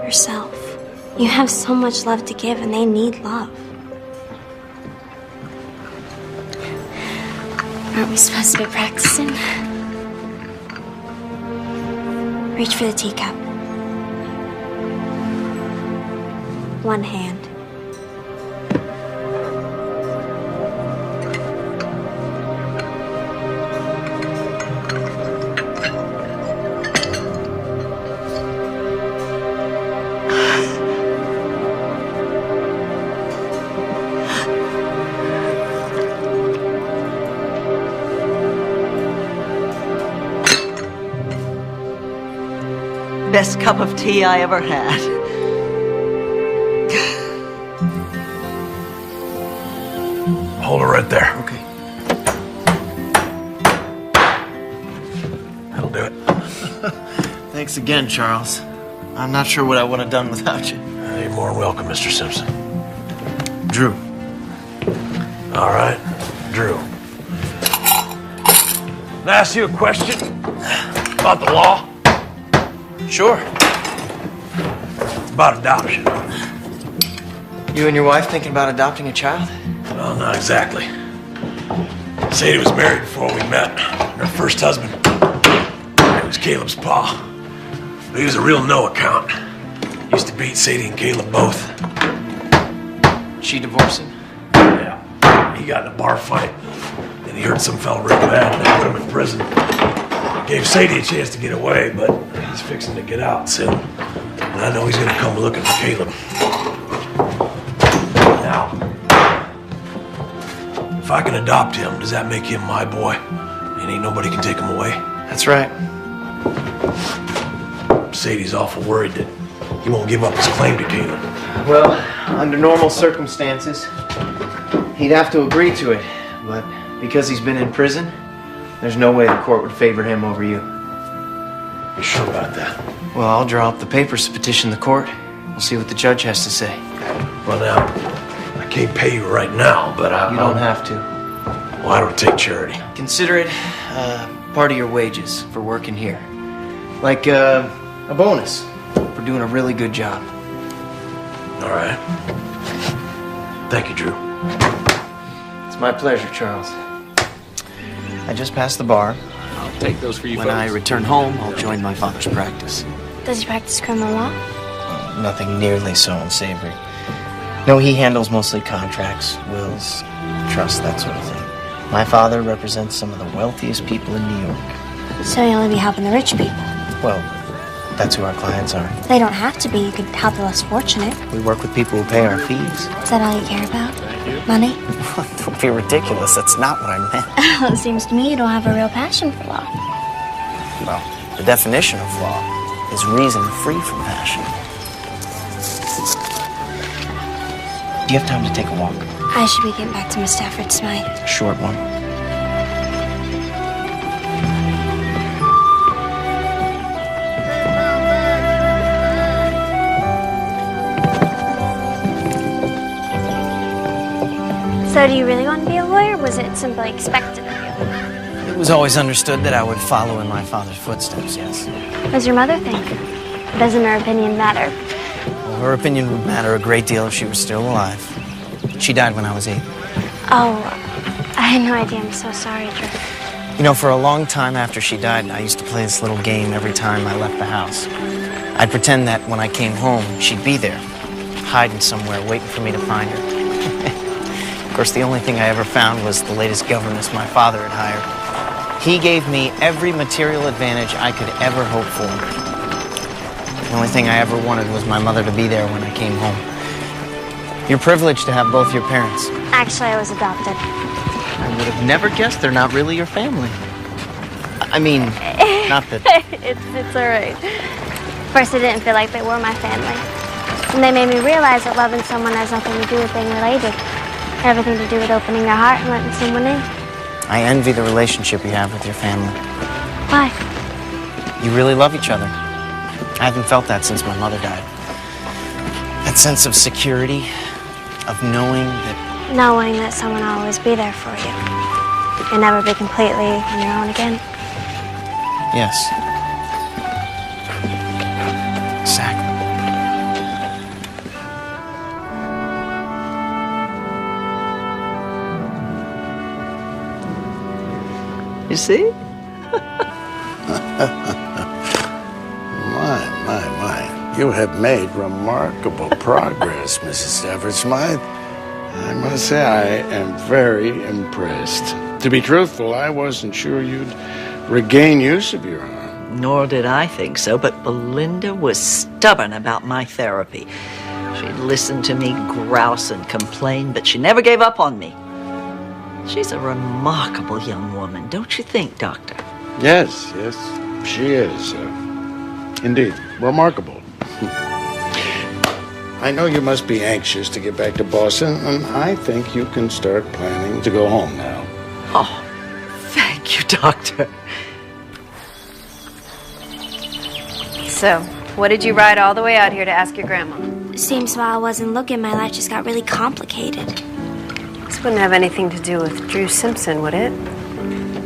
Yourself. You have so much love to give and they need love. Aren't we supposed to be practicing? Reach for the teacup. One hand. Best cup of tea I ever had. Hold her right there. Okay. That'll do it. Thanks again, Charles. I'm not sure what I would have done without you. You're more than welcome, Mr. Simpson. Drew. All right, Drew. Can I ask you a question about the law? Sure. It's about adoption. You and your wife thinking about adopting a child? Well, not exactly. Sadie was married before we met. Her first husband, he was Caleb's pa. He was a real no account. Used to beat Sadie and Caleb both. She divorced him? Yeah. He got in a bar fight. Then he hurt some fella real bad and they put him in prison. Gave Sadie a chance to get away, but he's fixing to get out soon. And I know he's gonna come looking for Caleb. Now, if I can adopt him, does that make him my boy? And ain't nobody can take him away? That's right. Sadie's awful worried that he won't give up his claim to Caleb. Well, under normal circumstances, he'd have to agree to it. But because he's been in prison, there's no way the court would favor him over you. You sure about that? Well, I'll draw up the papers to petition the court. We'll see what the judge has to say. Well, now, I can't pay you right now, but You don't have to. Well, I don't take charity. Consider it part of your wages for working here. Like a bonus for doing a really good job. All right. Thank you, Drew. It's my pleasure, Charles. I just passed the bar. I'll take those for you When folks. I return home, I'll join my father's practice. Does he practice criminal law? Nothing nearly so unsavory. No, he handles mostly contracts, wills, trusts, that sort of thing. My father represents some of the wealthiest people in New York. So you only be helping the rich people? Well, that's who our clients are. They don't have to be. You could help the less fortunate. We work with people who pay our fees. Is that all you care about? Money? Don't be ridiculous. That's not what I meant. It seems to me you don't have a real passion for law. Well, the definition of law is reason free from passion. Do you have time to take a walk? I should be getting back to Miss Stafford Smythe. A short one. So do you really want to be a lawyer, or was it simply expected of you? It was always understood that I would follow in my father's footsteps, yes. What does your mother think? Doesn't her opinion matter? Well, her opinion would matter a great deal if she were still alive. She died when I was 8. Oh, I had no idea. I'm so sorry, Drew. You know, for a long time after she died, I used to play this little game every time I left the house. I'd pretend that when I came home, she'd be there, hiding somewhere, waiting for me to find her. Of course, the only thing I ever found was the latest governess my father had hired. He gave me every material advantage I could ever hope for. The only thing I ever wanted was my mother to be there when I came home. You're privileged to have both your parents. Actually, I was adopted. I would have never guessed they're not really your family. I mean, not that... It's all right. First, I didn't feel like they were my family. And they made me realize that loving someone has nothing to do with being related. Everything to do with opening your heart and letting someone in. I envy the relationship you have with your family. Why? You really love each other. I haven't felt that since my mother died. That sense of security, of knowing that someone will always be there for you. You'll never be completely on your own again. Yes. Exactly. You see? My. You have made remarkable progress, Mrs. Stafford Smythe. I must say I am very impressed. To be truthful, I wasn't sure you'd regain use of your arm. Nor did I think so, but Belinda was stubborn about my therapy. She'd listen to me grouse and complain, but she never gave up on me. She's a remarkable young woman, don't you think, Doctor? Yes, she is. Indeed, remarkable. I know you must be anxious to get back to Boston, and I think you can start planning to go home now. Oh, thank you, Doctor. So, what did you ride all the way out here to ask your grandma? Seems while I wasn't looking, my life just got really complicated. This wouldn't have anything to do with Drew Simpson, would it?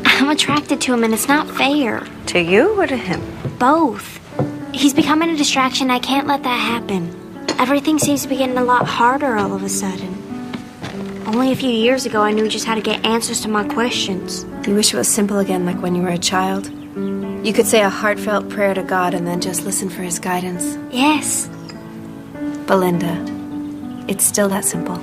I'm attracted to him, and it's not fair. To you or to him? Both. He's becoming a distraction. I can't let that happen. Everything seems to be getting a lot harder all of a sudden. Only a few years ago, I knew just how to get answers to my questions. You wish it was simple again, like when you were a child? You could say a heartfelt prayer to God and then just listen for his guidance? Yes. Belinda, it's still that simple.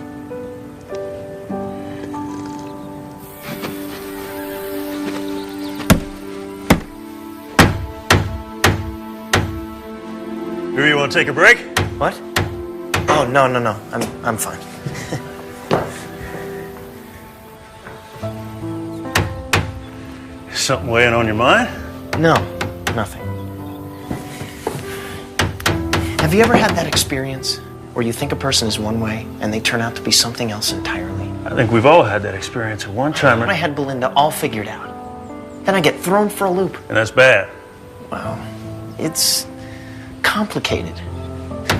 Here, you want to take a break? What? Oh, no. I'm fine. Something weighing on your mind? No, nothing. Have you ever had that experience where you think a person is one way and they turn out to be something else entirely? I think we've all had that experience at one time. I had Belinda all figured out. Then I get thrown for a loop. And that's bad. Well, it's complicated.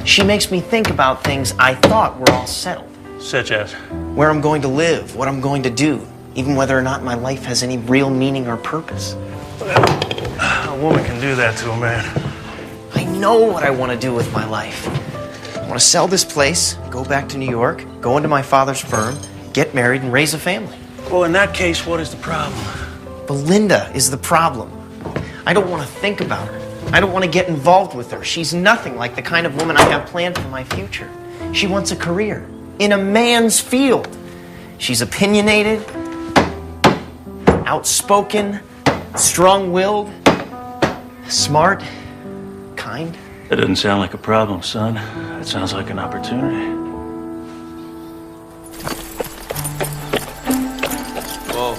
She makes me think about things I thought were all settled. Such as? Where I'm going to live, what I'm going to do, even whether or not my life has any real meaning or purpose. A woman can do that to a man. I know what I want to do with my life. want to sell this place, go back to New York, go into my father's firm, get married, and raise a family. Well, in that case, what is the problem? Belinda is the problem. I don't want to think about her. I don't want to get involved with her. She's nothing like the kind of woman I have planned for my future. She wants a career in a man's field. She's opinionated, outspoken, strong-willed, smart, kind. That doesn't sound like a problem, son. That sounds like an opportunity. Whoa.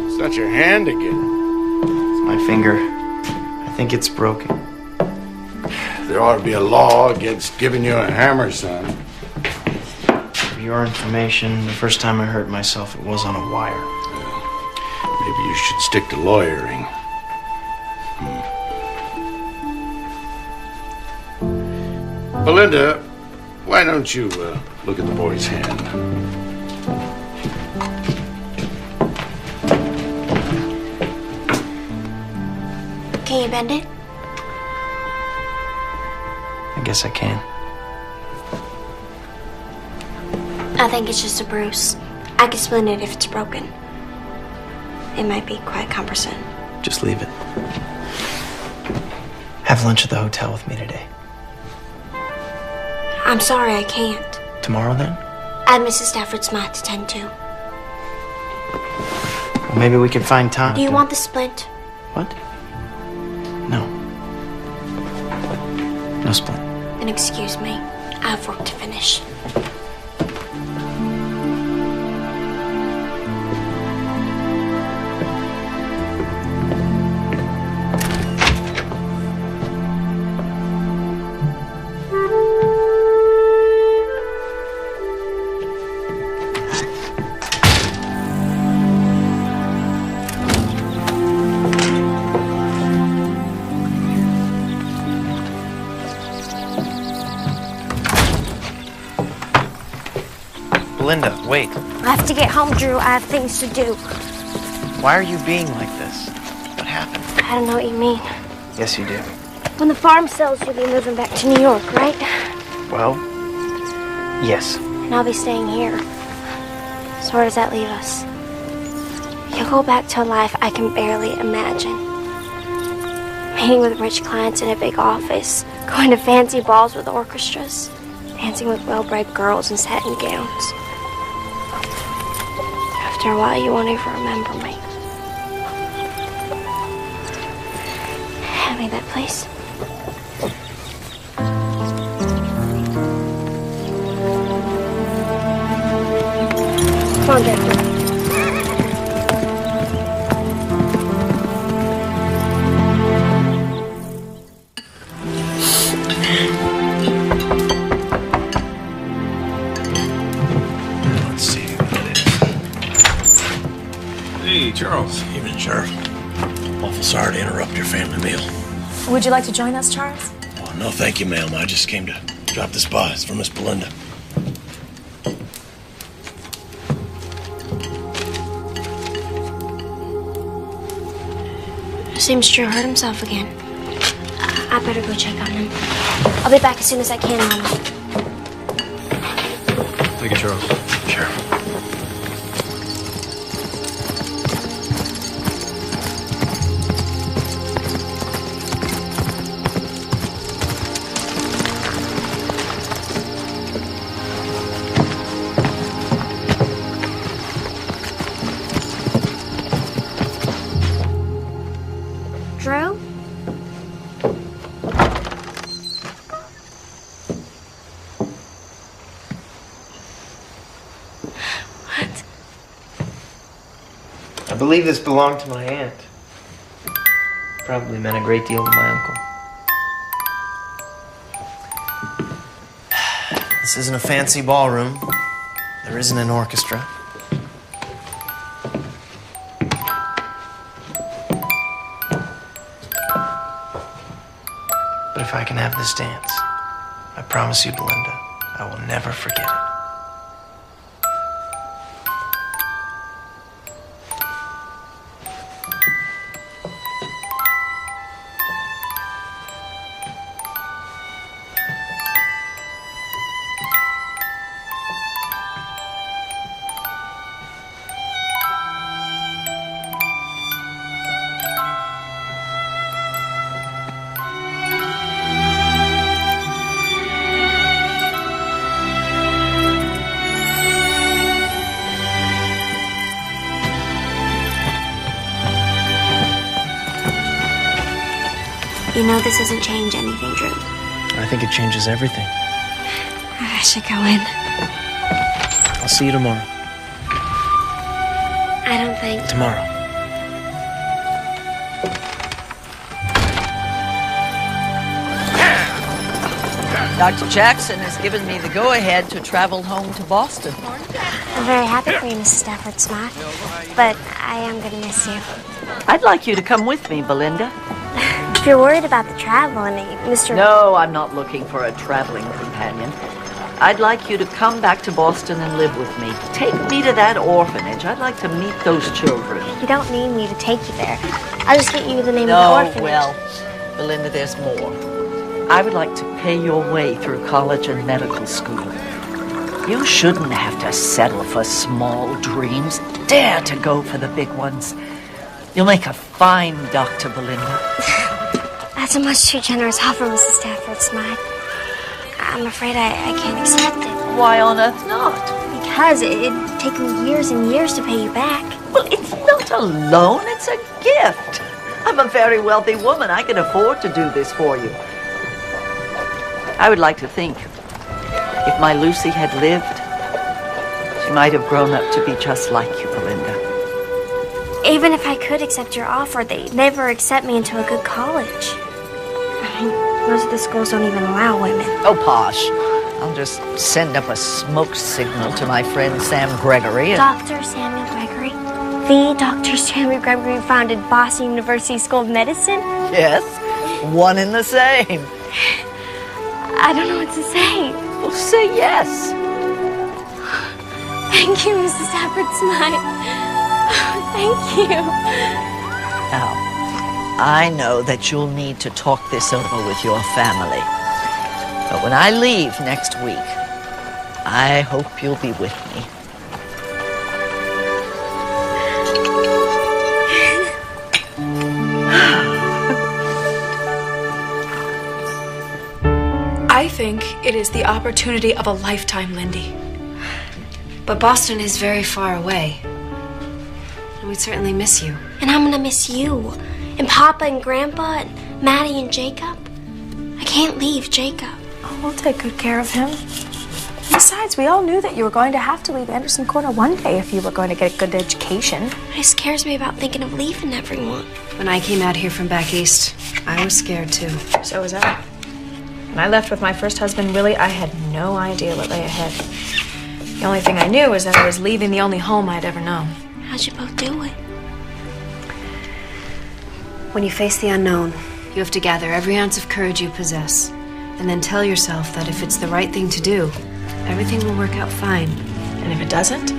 Is that your hand again? It's my finger. I think it's broken. There ought to be a law against giving you a hammer, son. For your information, the first time I hurt myself, it was on a wire. Maybe you should stick to lawyering. Belinda, why don't you look at the boy's hand? Can you bend it? I guess I can. I think it's just a bruise. I can splint it if it's broken. It might be quite cumbersome. Just leave it. Have lunch at the hotel with me today. I'm sorry, I can't. Tomorrow, then? I have Mrs. Stafford Smythe to tend to. Well, maybe we could find time. Do you want the splint? What? No. No splint. Then excuse me. I have work to finish. Belinda, wait. I have to get home, Drew. I have things to do. Why are you being like this? What happened? I don't know what you mean. Yes, you do. When the farm sells, you'll be moving back to New York, right? Well, yes. And I'll be staying here. So where does that leave us? You'll go back to a life I can barely imagine. Meeting with rich clients in a big office, going to fancy balls with orchestras, dancing with well-bred girls in satin gowns. After a while, you won't even remember me. Hand me that, please. Come on, Jackie. Let's see what it is. Hey, Charles. Evening, Sheriff. Awful sorry to interrupt your family meal. Would you like to join us, Charles? Oh, no, thank you, ma'am. I just came to drop this by. It's for Miss Belinda. Seems Drew hurt himself again. I better go check on him. I'll be back as soon as I can, Mama. Thank you, Charles. Sure. Drew? What? I believe this belonged to my aunt. Probably meant a great deal to my uncle. This isn't a fancy ballroom. There isn't an orchestra. But if if I can have this dance. I promise you, Belinda, I will never forget it. You know this doesn't change anything, Drew. I think it changes everything. I should go in. I'll see you tomorrow. I don't think... Tomorrow. Dr. Jackson has given me the go-ahead to travel home to Boston. I'm very happy for you, Mrs. Stafford Smythe, but I am going to miss you. I'd like you to come with me, Belinda. If you're worried about the travel and Mr. No, I'm not looking for a traveling companion. I'd like you to come back to Boston and live with me. Take me to that orphanage. I'd like to meet those children. You don't need me to take you there. I'll just get you the name of the orphanage. Well, Belinda, there's more. I would like to pay your way through college and medical school. You shouldn't have to settle for small dreams. Dare to go for the big ones. You'll make a fine doctor, Belinda. That's a much too generous offer, Mrs. Stafford Smythe. I'm afraid I can't accept it. Why on earth not? Because it'd take me years and years to pay you back. Well, it's not a loan, it's a gift. I'm a very wealthy woman. I can afford to do this for you. I would like to think if my Lucy had lived, she might have grown up to be just like you, Belinda. Even if I could accept your offer, they'd never accept me into a good college. I mean, most of the schools don't even allow women. Oh, posh. I'll just send up a smoke signal to my friend Sam Gregory. Dr. Samuel Gregory? The Dr. Samuel Gregory who founded Boston University School of Medicine? Yes, one and the same. I don't know what to say. Well, say yes. Thank you, Mrs. Stafford Smythe. Thank you. Now, I know that you'll need to talk this over with your family. But when I leave next week, I hope you'll be with me. I think it is the opportunity of a lifetime, Lindy. But Boston is very far away. And we'd certainly miss you. And I'm gonna miss you. And Papa and Grandpa and Maddie and Jacob. I can't leave Jacob. Oh, we'll take good care of him. Besides, we all knew that you were going to have to leave Anderson Corner one day if you were going to get a good education. It scares me about thinking of leaving everyone. When I came out here from back east, I was scared too. So was I. When I left with my first husband, Willie, I had no idea what lay ahead. The only thing I knew was that I was leaving the only home I'd ever known. How'd you both do it? When you face the unknown, you have to gather every ounce of courage you possess, and then tell yourself that if it's the right thing to do, everything will work out fine. And if it doesn't,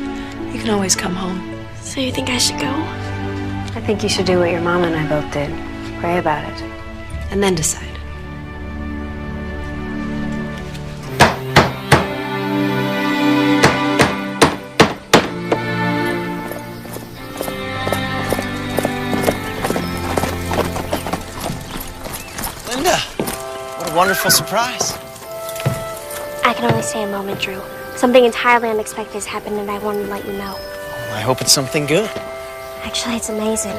you can always come home. So you think I should go? I think you should do what your mom and I both did. Pray about it. And then decide. Linda, what a wonderful surprise. I can only stay a moment, Drew. Something entirely unexpected has happened and I wanted to let you know. I hope it's something good. Actually, it's amazing.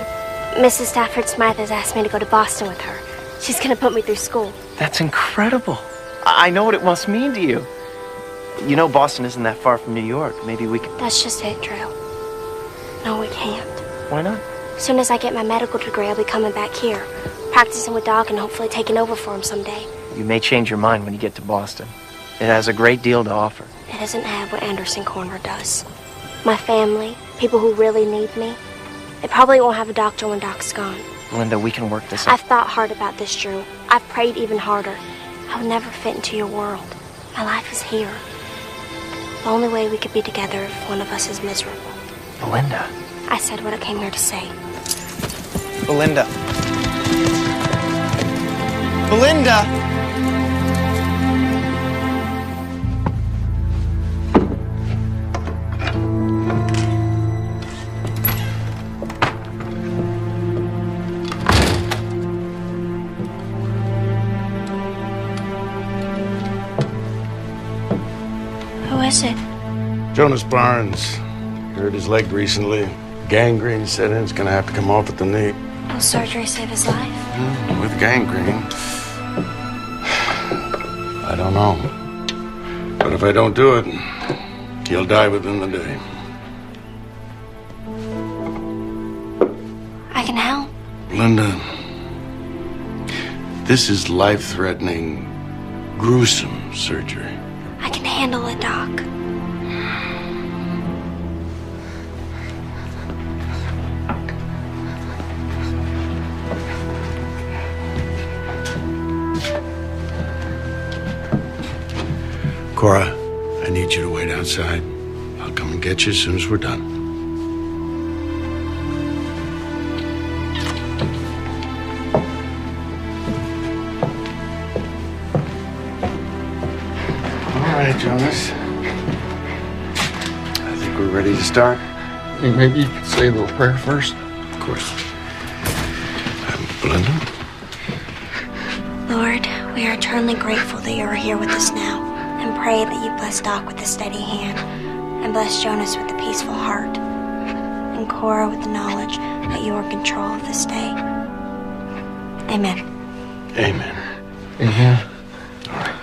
Mrs. Stafford Smythe has asked me to go to Boston with her. She's gonna put me through school. That's incredible. I know what it must mean to you. You know Boston isn't that far from New York. Maybe we could... That's just it, Drew. No, we can't. Why not? As soon as I get my medical degree, I'll be coming back here, practicing with Doc and hopefully taking over for him someday. You may change your mind when you get to Boston. It has a great deal to offer. It doesn't have what Anderson Corner does. My family, people who really need me, they probably won't have a doctor when Doc's gone. Linda, we can work this out. I've thought hard about this, Drew. I've prayed even harder. I would never fit into your world. My life is here. The only way we could be together if one of us is miserable. Belinda. I said what I came here to say. Belinda. Belinda! Who is it? Jonas Barnes. Hurt his leg recently. Gangrene set in. It's gonna have to come off at the knee. Will surgery save his life? With gangrene. I don't know. But if I don't do it, he'll die within the day. I can help. Linda, this is life-threatening, gruesome surgery. I can handle it, Doc. Cora, I need you to wait outside. I'll come and get you as soon as we're done. All right, Jonas. I think we're ready to start. Maybe you could say a little prayer first. Of course. Belinda? Lord, we are eternally grateful that you are here with us now, and pray that you bless Doc with a steady hand, and bless Jonas with a peaceful heart, and Cora with the knowledge that you are in control of this day. Amen. Amen. Amen. All right.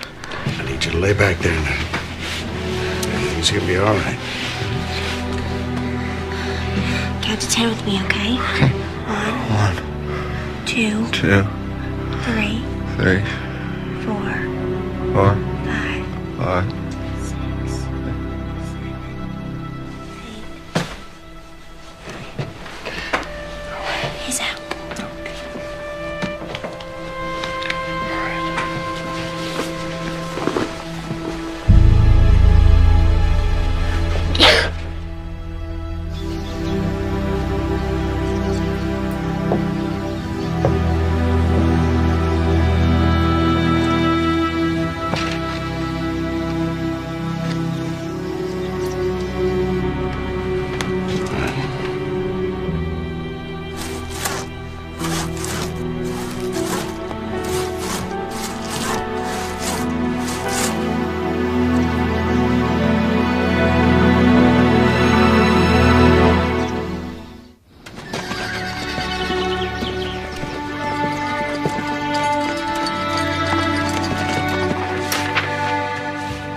I need you to lay back there now. Everything's gonna be all right. Count to 10 with me, okay? Okay. 1, 2, 2, 3, 3, 4, 4, 5, 5. 6. He's out.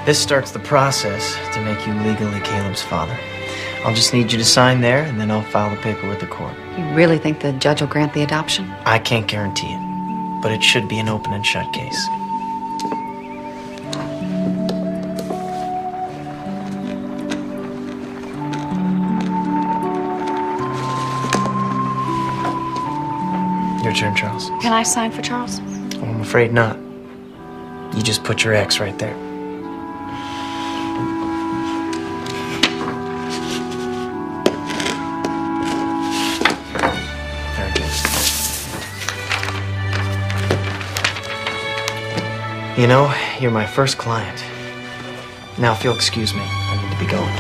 This starts the process to make you legally Caleb's father. I'll just need you to sign there, and then I'll file the paper with the court. You really think the judge will grant the adoption? I can't guarantee it, but it should be an open and shut case. Your turn, Charles. Can I sign for Charles? Well, I'm afraid not. You just put your X right there. Very good. You know, you're my first client. Now, if you'll excuse me, I need to be going.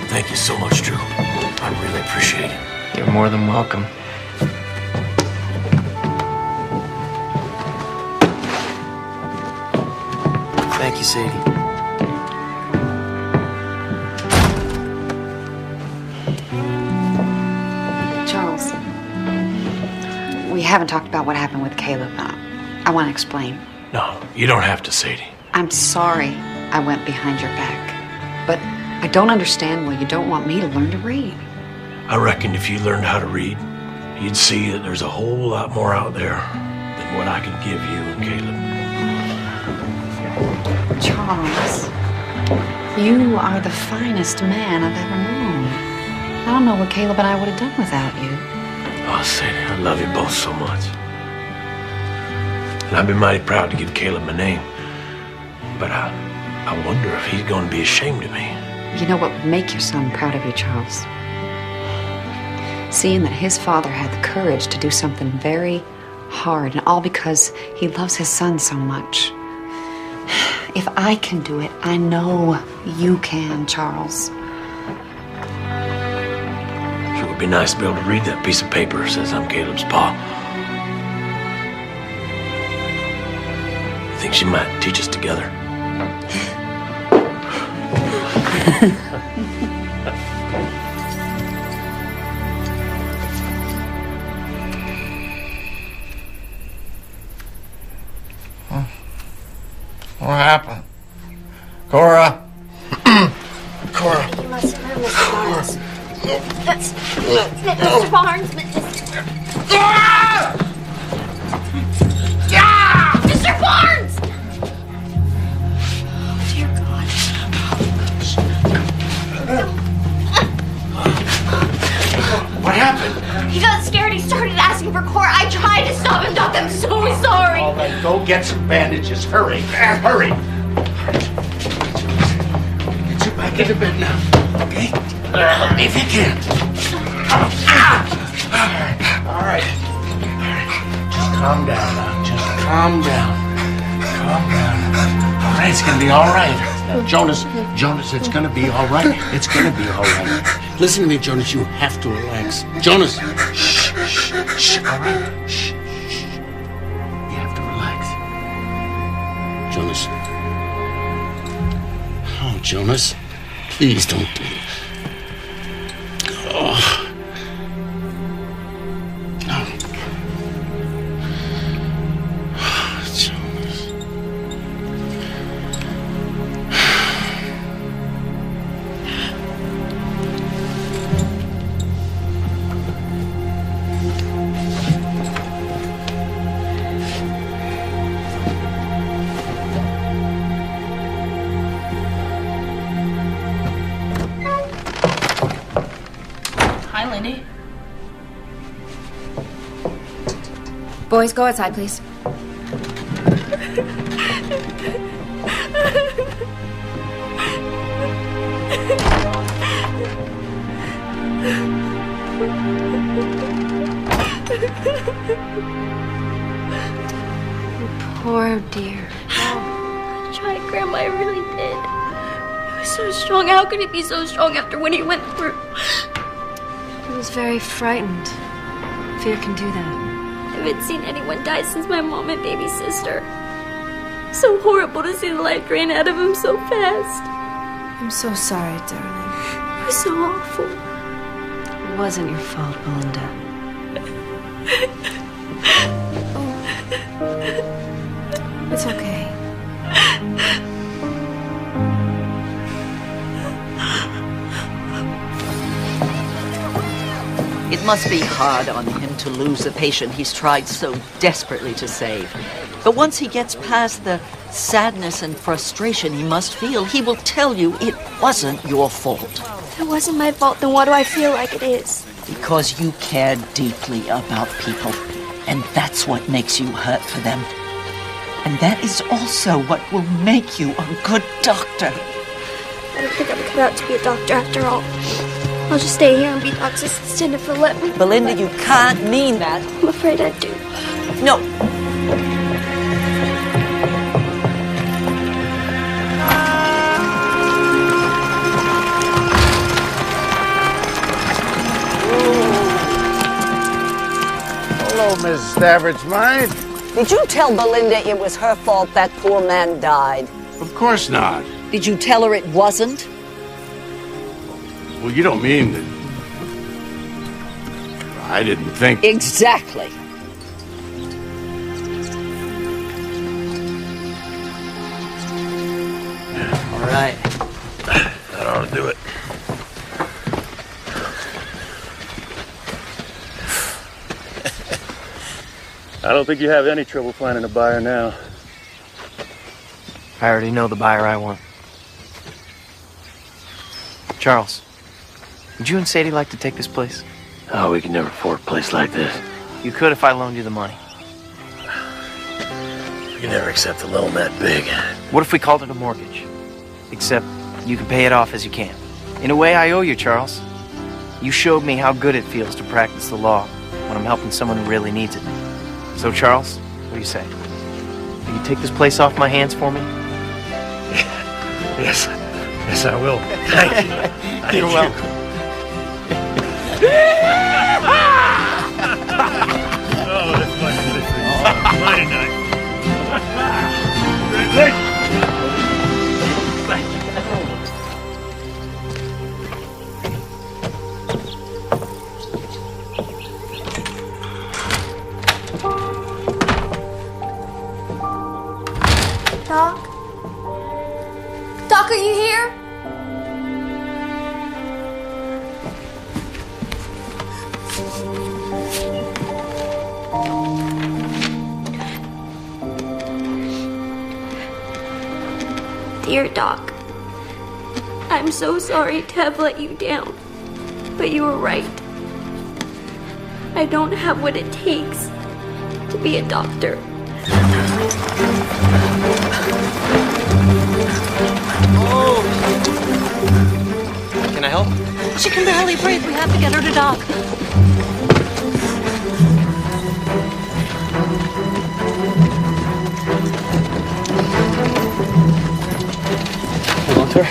Thank you so much, Drew. I really appreciate it. You're more than welcome. Thank you, Sadie. Charles, we haven't talked about what happened with Caleb. I want to explain. No, you don't have to, Sadie. I'm sorry I went behind your back, but I don't understand why you don't want me to learn to read. I reckon if you learned how to read, you'd see that there's a whole lot more out there than what I can give you and Caleb. Charles, you are the finest man I've ever known. I don't know what Caleb and I would have done without you. Oh, Sadie, I love you both so much. And I've been mighty proud to give Caleb my name. But I wonder if he's going to be ashamed of me. You know what would make your son proud of you, Charles? Seeing that his father had the courage to do something very hard, and all because he loves his son so much. If I can do it, I know you can, Charles. Sure would be nice to be able to read that piece of paper that says I'm Caleb's pa. I think she might teach us together. What happened? Cora? Cora. You must have heard Mr. Barnes. That's Mr. Barnes. Mr. Barnes! Oh, dear God. What happened? He got scared. He started asking for Cora. I tried to stop him, Doc. I'm so sorry. All right, go get some bandages. Hurry. Hurry. Get you back into bed now, okay? If you can. All right. Just calm down now. Just calm down. Calm down. All right, it's gonna be all right. Now, Jonas, it's gonna be all right. It's gonna be all right. Listen to me, Jonas. You have to relax. Jonas. Shh, shh, shh. All right. Shh, shh. You have to relax. Jonas. Oh, Jonas. Please don't do it. Oh. No. Jonas. Hi, Lindy. Boys, go outside, please. Poor dear. I tried, Grandma. I really did. He was so strong. How could he be so strong after what he went through? He was very frightened. Fear can do that. I haven't seen anyone die since my mom and baby sister. So horrible to see the life drain out of him so fast. I'm so sorry, darling. It was so awful. It wasn't your fault, Belinda. It's okay. It must be hard on him to lose a patient he's tried so desperately to save. But once he gets past the sadness and frustration he must feel, he will tell you it wasn't your fault. If it wasn't my fault, then why do I feel like it is? Because you care deeply about people, and that's what makes you hurt for them. And that is also what will make you a good doctor. I don't think I'm cut out to be a doctor after all. I'll just stay here and be Doc's assistant if he'll let me. Belinda, you can't mean that. I'm afraid I do. No. Hello, Mrs. Stafford's mind. Did you tell Belinda it was her fault that poor man died? Of course not. Did you tell her it wasn't? Well, you don't mean that. I didn't think. Exactly. All right. That ought to do it. I don't think you have any trouble finding a buyer now. I already know the buyer I want. Charles, would you and Sadie like to take this place? Oh, we could never afford a place like this. You could if I loaned you the money. We can never accept a loan that big. What if we called it a mortgage? Except you can pay it off as you can. In a way, I owe you, Charles. You showed me how good it feels to practice the law when I'm helping someone who really needs it. So, Charles, what do you say? Will you take this place off my hands for me? Yes. Yes, I will. Thank you. You're welcome. Oh, that's funny. Mighty nice. Doc? Doc, are you here? Dear Doc, I'm so sorry to have let you down, but you were right. I don't have what it takes to be a doctor. Can I help? She can barely breathe. We have to get her to doc. Hold on to her.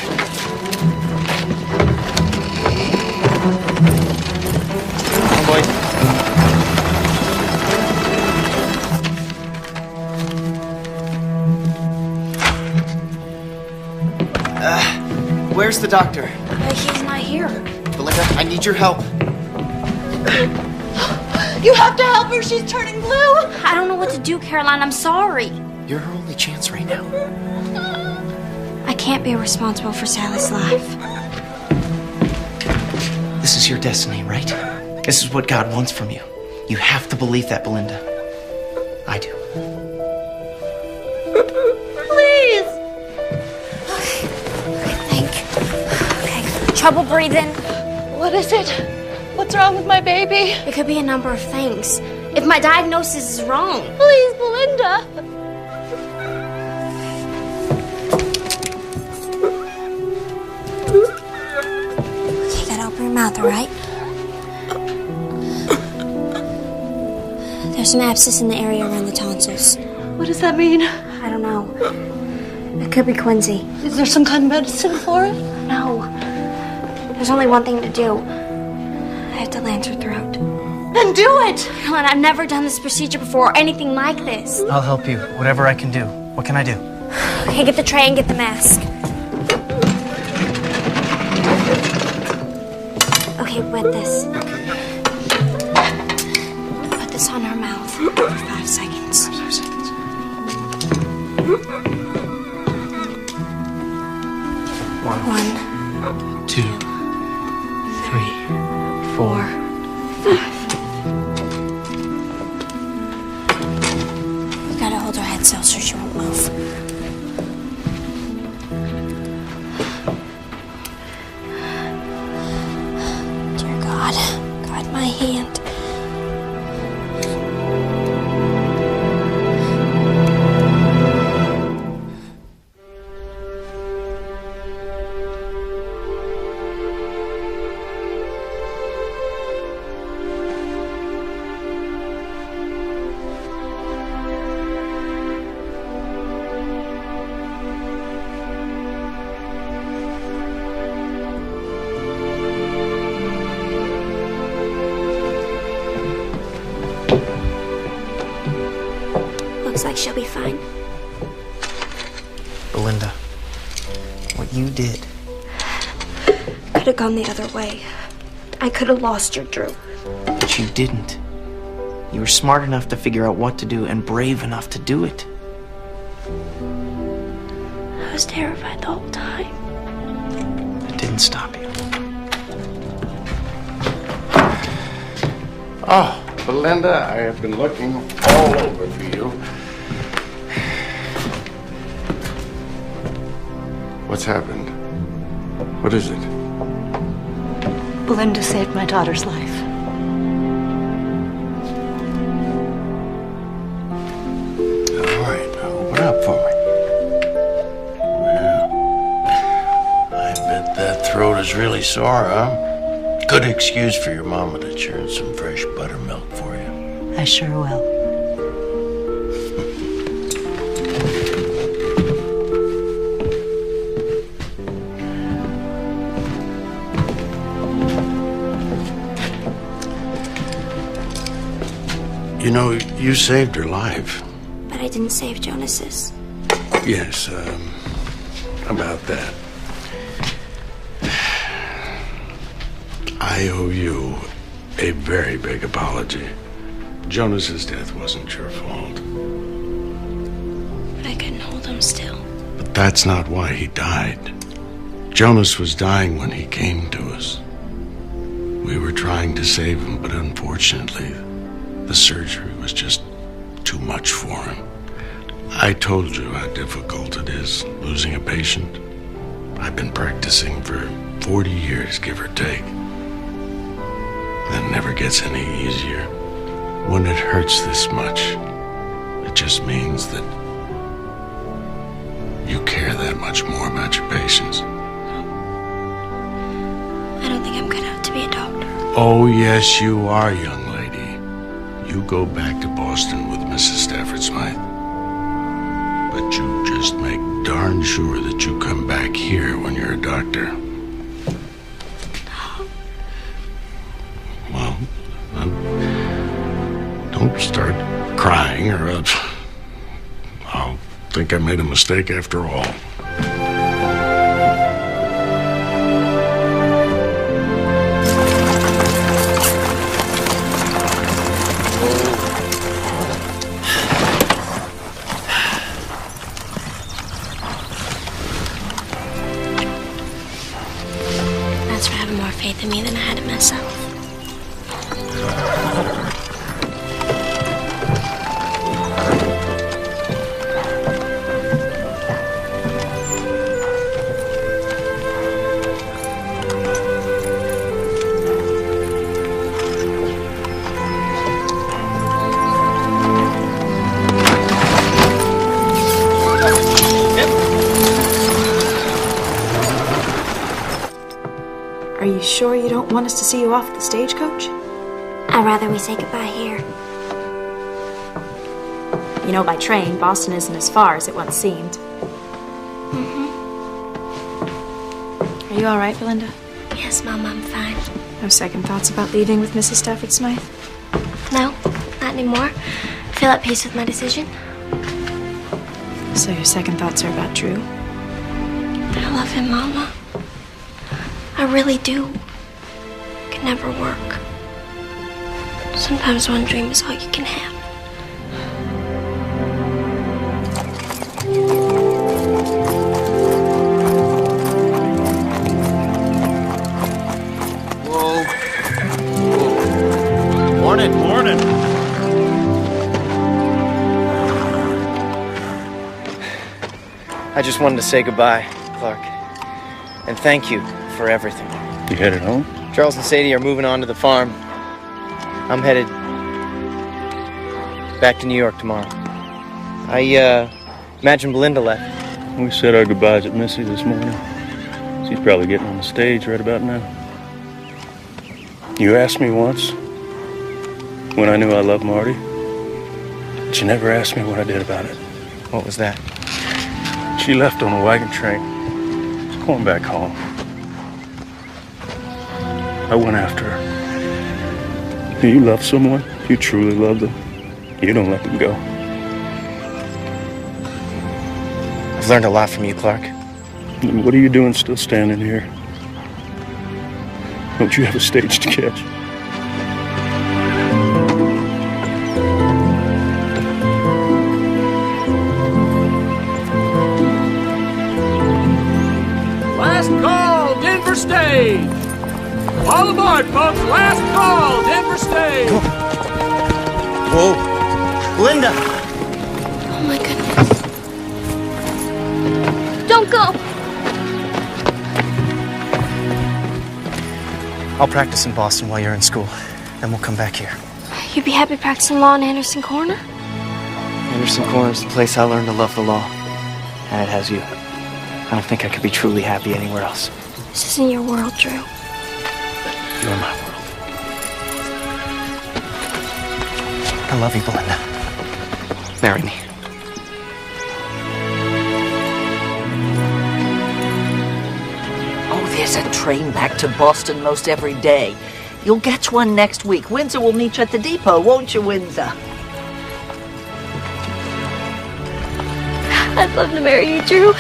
Come on, boys. Where's the doctor? He's not here. Belinda, I need your help. You have to help her. She's turning blue. I don't know what to do, Caroline. I'm sorry. You're her only chance right now. I can't be responsible for Sally's life. This is your destiny, right? This is what God wants from you. You have to believe that, Belinda. I do. Please. Okay. Trouble breathing. What is it? What's wrong with my baby? It could be a number of things. If my diagnosis is wrong. Please, Belinda. You gotta open your mouth, all right? There's some abscess in the area around the tonsils. What does that mean? I don't know. It could be quinsy. Is there some kind of medicine for it? No. There's only one thing to do. I have to lance her throat. Then do it! Caroline, I've never done this procedure before or anything like this. I'll help you. Whatever I can do. What can I do? Okay, get the tray and get the mask. Okay, wet this. Put this on her mouth for 5 seconds. 5 seconds. 1, 2, 3, 4, 5. You gotta hold her head still so she won't move. Dear God, guide my hand. Looks like she'll be fine. Belinda, what you did. Could have gone the other way. I could have lost your Drew. But you didn't. You were smart enough to figure out what to do and brave enough to do it. I was terrified the whole time. It didn't stop you. Oh, Belinda, I have been looking all over for you. What's happened? What is it? Belinda saved my daughter's life. was really sore, huh? Good excuse for your mama to churn some fresh buttermilk for you. I sure will. You know, you saved her life. But I didn't save Jonas's. Yes, about that. I owe you a very big apology. Jonas's death wasn't your fault. But I couldn't hold him still. But that's not why he died. Jonas was dying when he came to us. We were trying to save him, but unfortunately, the surgery was just too much for him. I told you how difficult it is losing a patient. I've been practicing for 40 years, give or take. That never gets any easier. When it hurts this much, it just means that you care that much more about your patients. I don't think I'm good enough to be a doctor. Oh, yes, you are, young lady. You go back to Boston with Mrs. Stafford Smythe. But you just make darn sure that you come back here when you're a doctor. Well, don't start crying or else I'll think I made a mistake after all. That's for having more faith in me than I had in myself. Are you sure you don't want us to see you off at the stagecoach? I'd rather we say goodbye here. You know, by train, Boston isn't as far as it once seemed. Are you all right, Belinda? Yes, Mom, I'm fine. No second thoughts about leaving with Mrs. Stafford Smythe? No, not anymore. I feel at peace with my decision. So your second thoughts are about Drew? I love him, Mama. I really do. It can never work. Sometimes one dream is all you can have. Whoa. Morning, morning. I just wanted to say goodbye, Clark. And thank you for everything. You headed home? Charles and Sadie are moving on to the farm. I'm headed back to New York tomorrow. I imagine Belinda left. We said our goodbyes at Missy this morning. She's probably getting on the stage right about now. You asked me once when I knew I loved Marty, but you never asked me what I did about it. What was that? She left on a wagon train. She's going back home. I went after her. Do you love someone? You truly love them. You don't let them go. I've learned a lot from you, Clark. And what are you doing still standing here? Don't you have a stage to catch? Last call, Denver Stage! All aboard, folks! Last call, Denver Stage! Whoa! Linda! Oh my goodness. Don't go! I'll practice in Boston while you're in school. Then we'll come back here. You'd be happy practicing law in Anderson Corner? Anderson Corner's the place I learned to love the law. And it has you. I don't think I could be truly happy anywhere else. This isn't your world, Drew. You're my world. I love you, Belinda. Marry me. Oh, there's a train back to Boston most every day. You'll catch one next week. Windsor will meet you at the depot, won't you, Windsor? I'd love to marry you, Drew.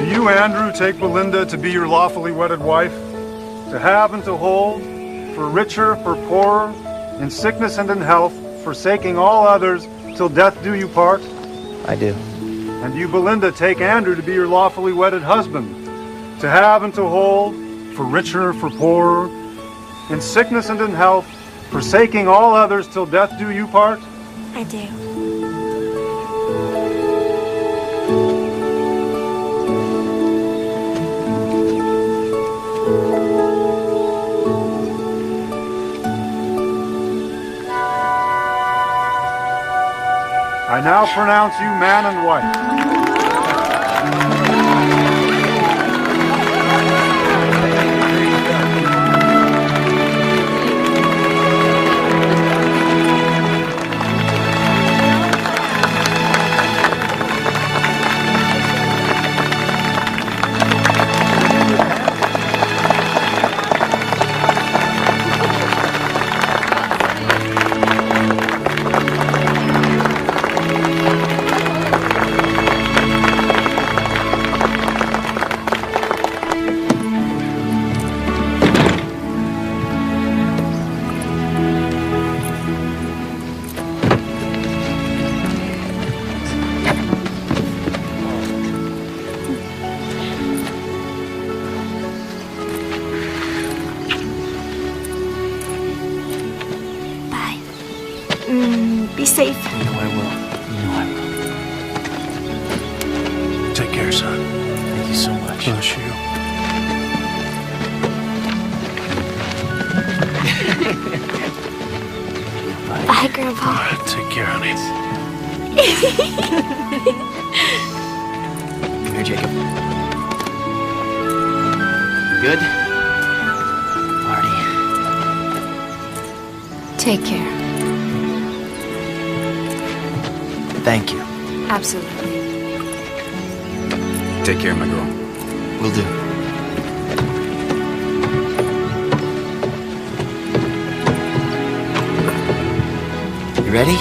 You, Andrew, take Belinda to be your lawfully wedded wife, to have and to hold, for richer, for poorer, in sickness and in health, forsaking all others, till death do you part? I do. And you, Belinda, take Andrew to be your lawfully wedded husband, to have and to hold, for richer, for poorer, in sickness and in health, forsaking all others, till death do you part? I do. I now pronounce you man and wife. Be safe. You know I will. You know I will. Take care, son. Thank you so much. Bless you. Bye, Grandpa. All right, take care, honey. Come here, Jacob. Good? Marty. Take care. Thank you. Absolutely. Take care, my girl. Will do. You ready?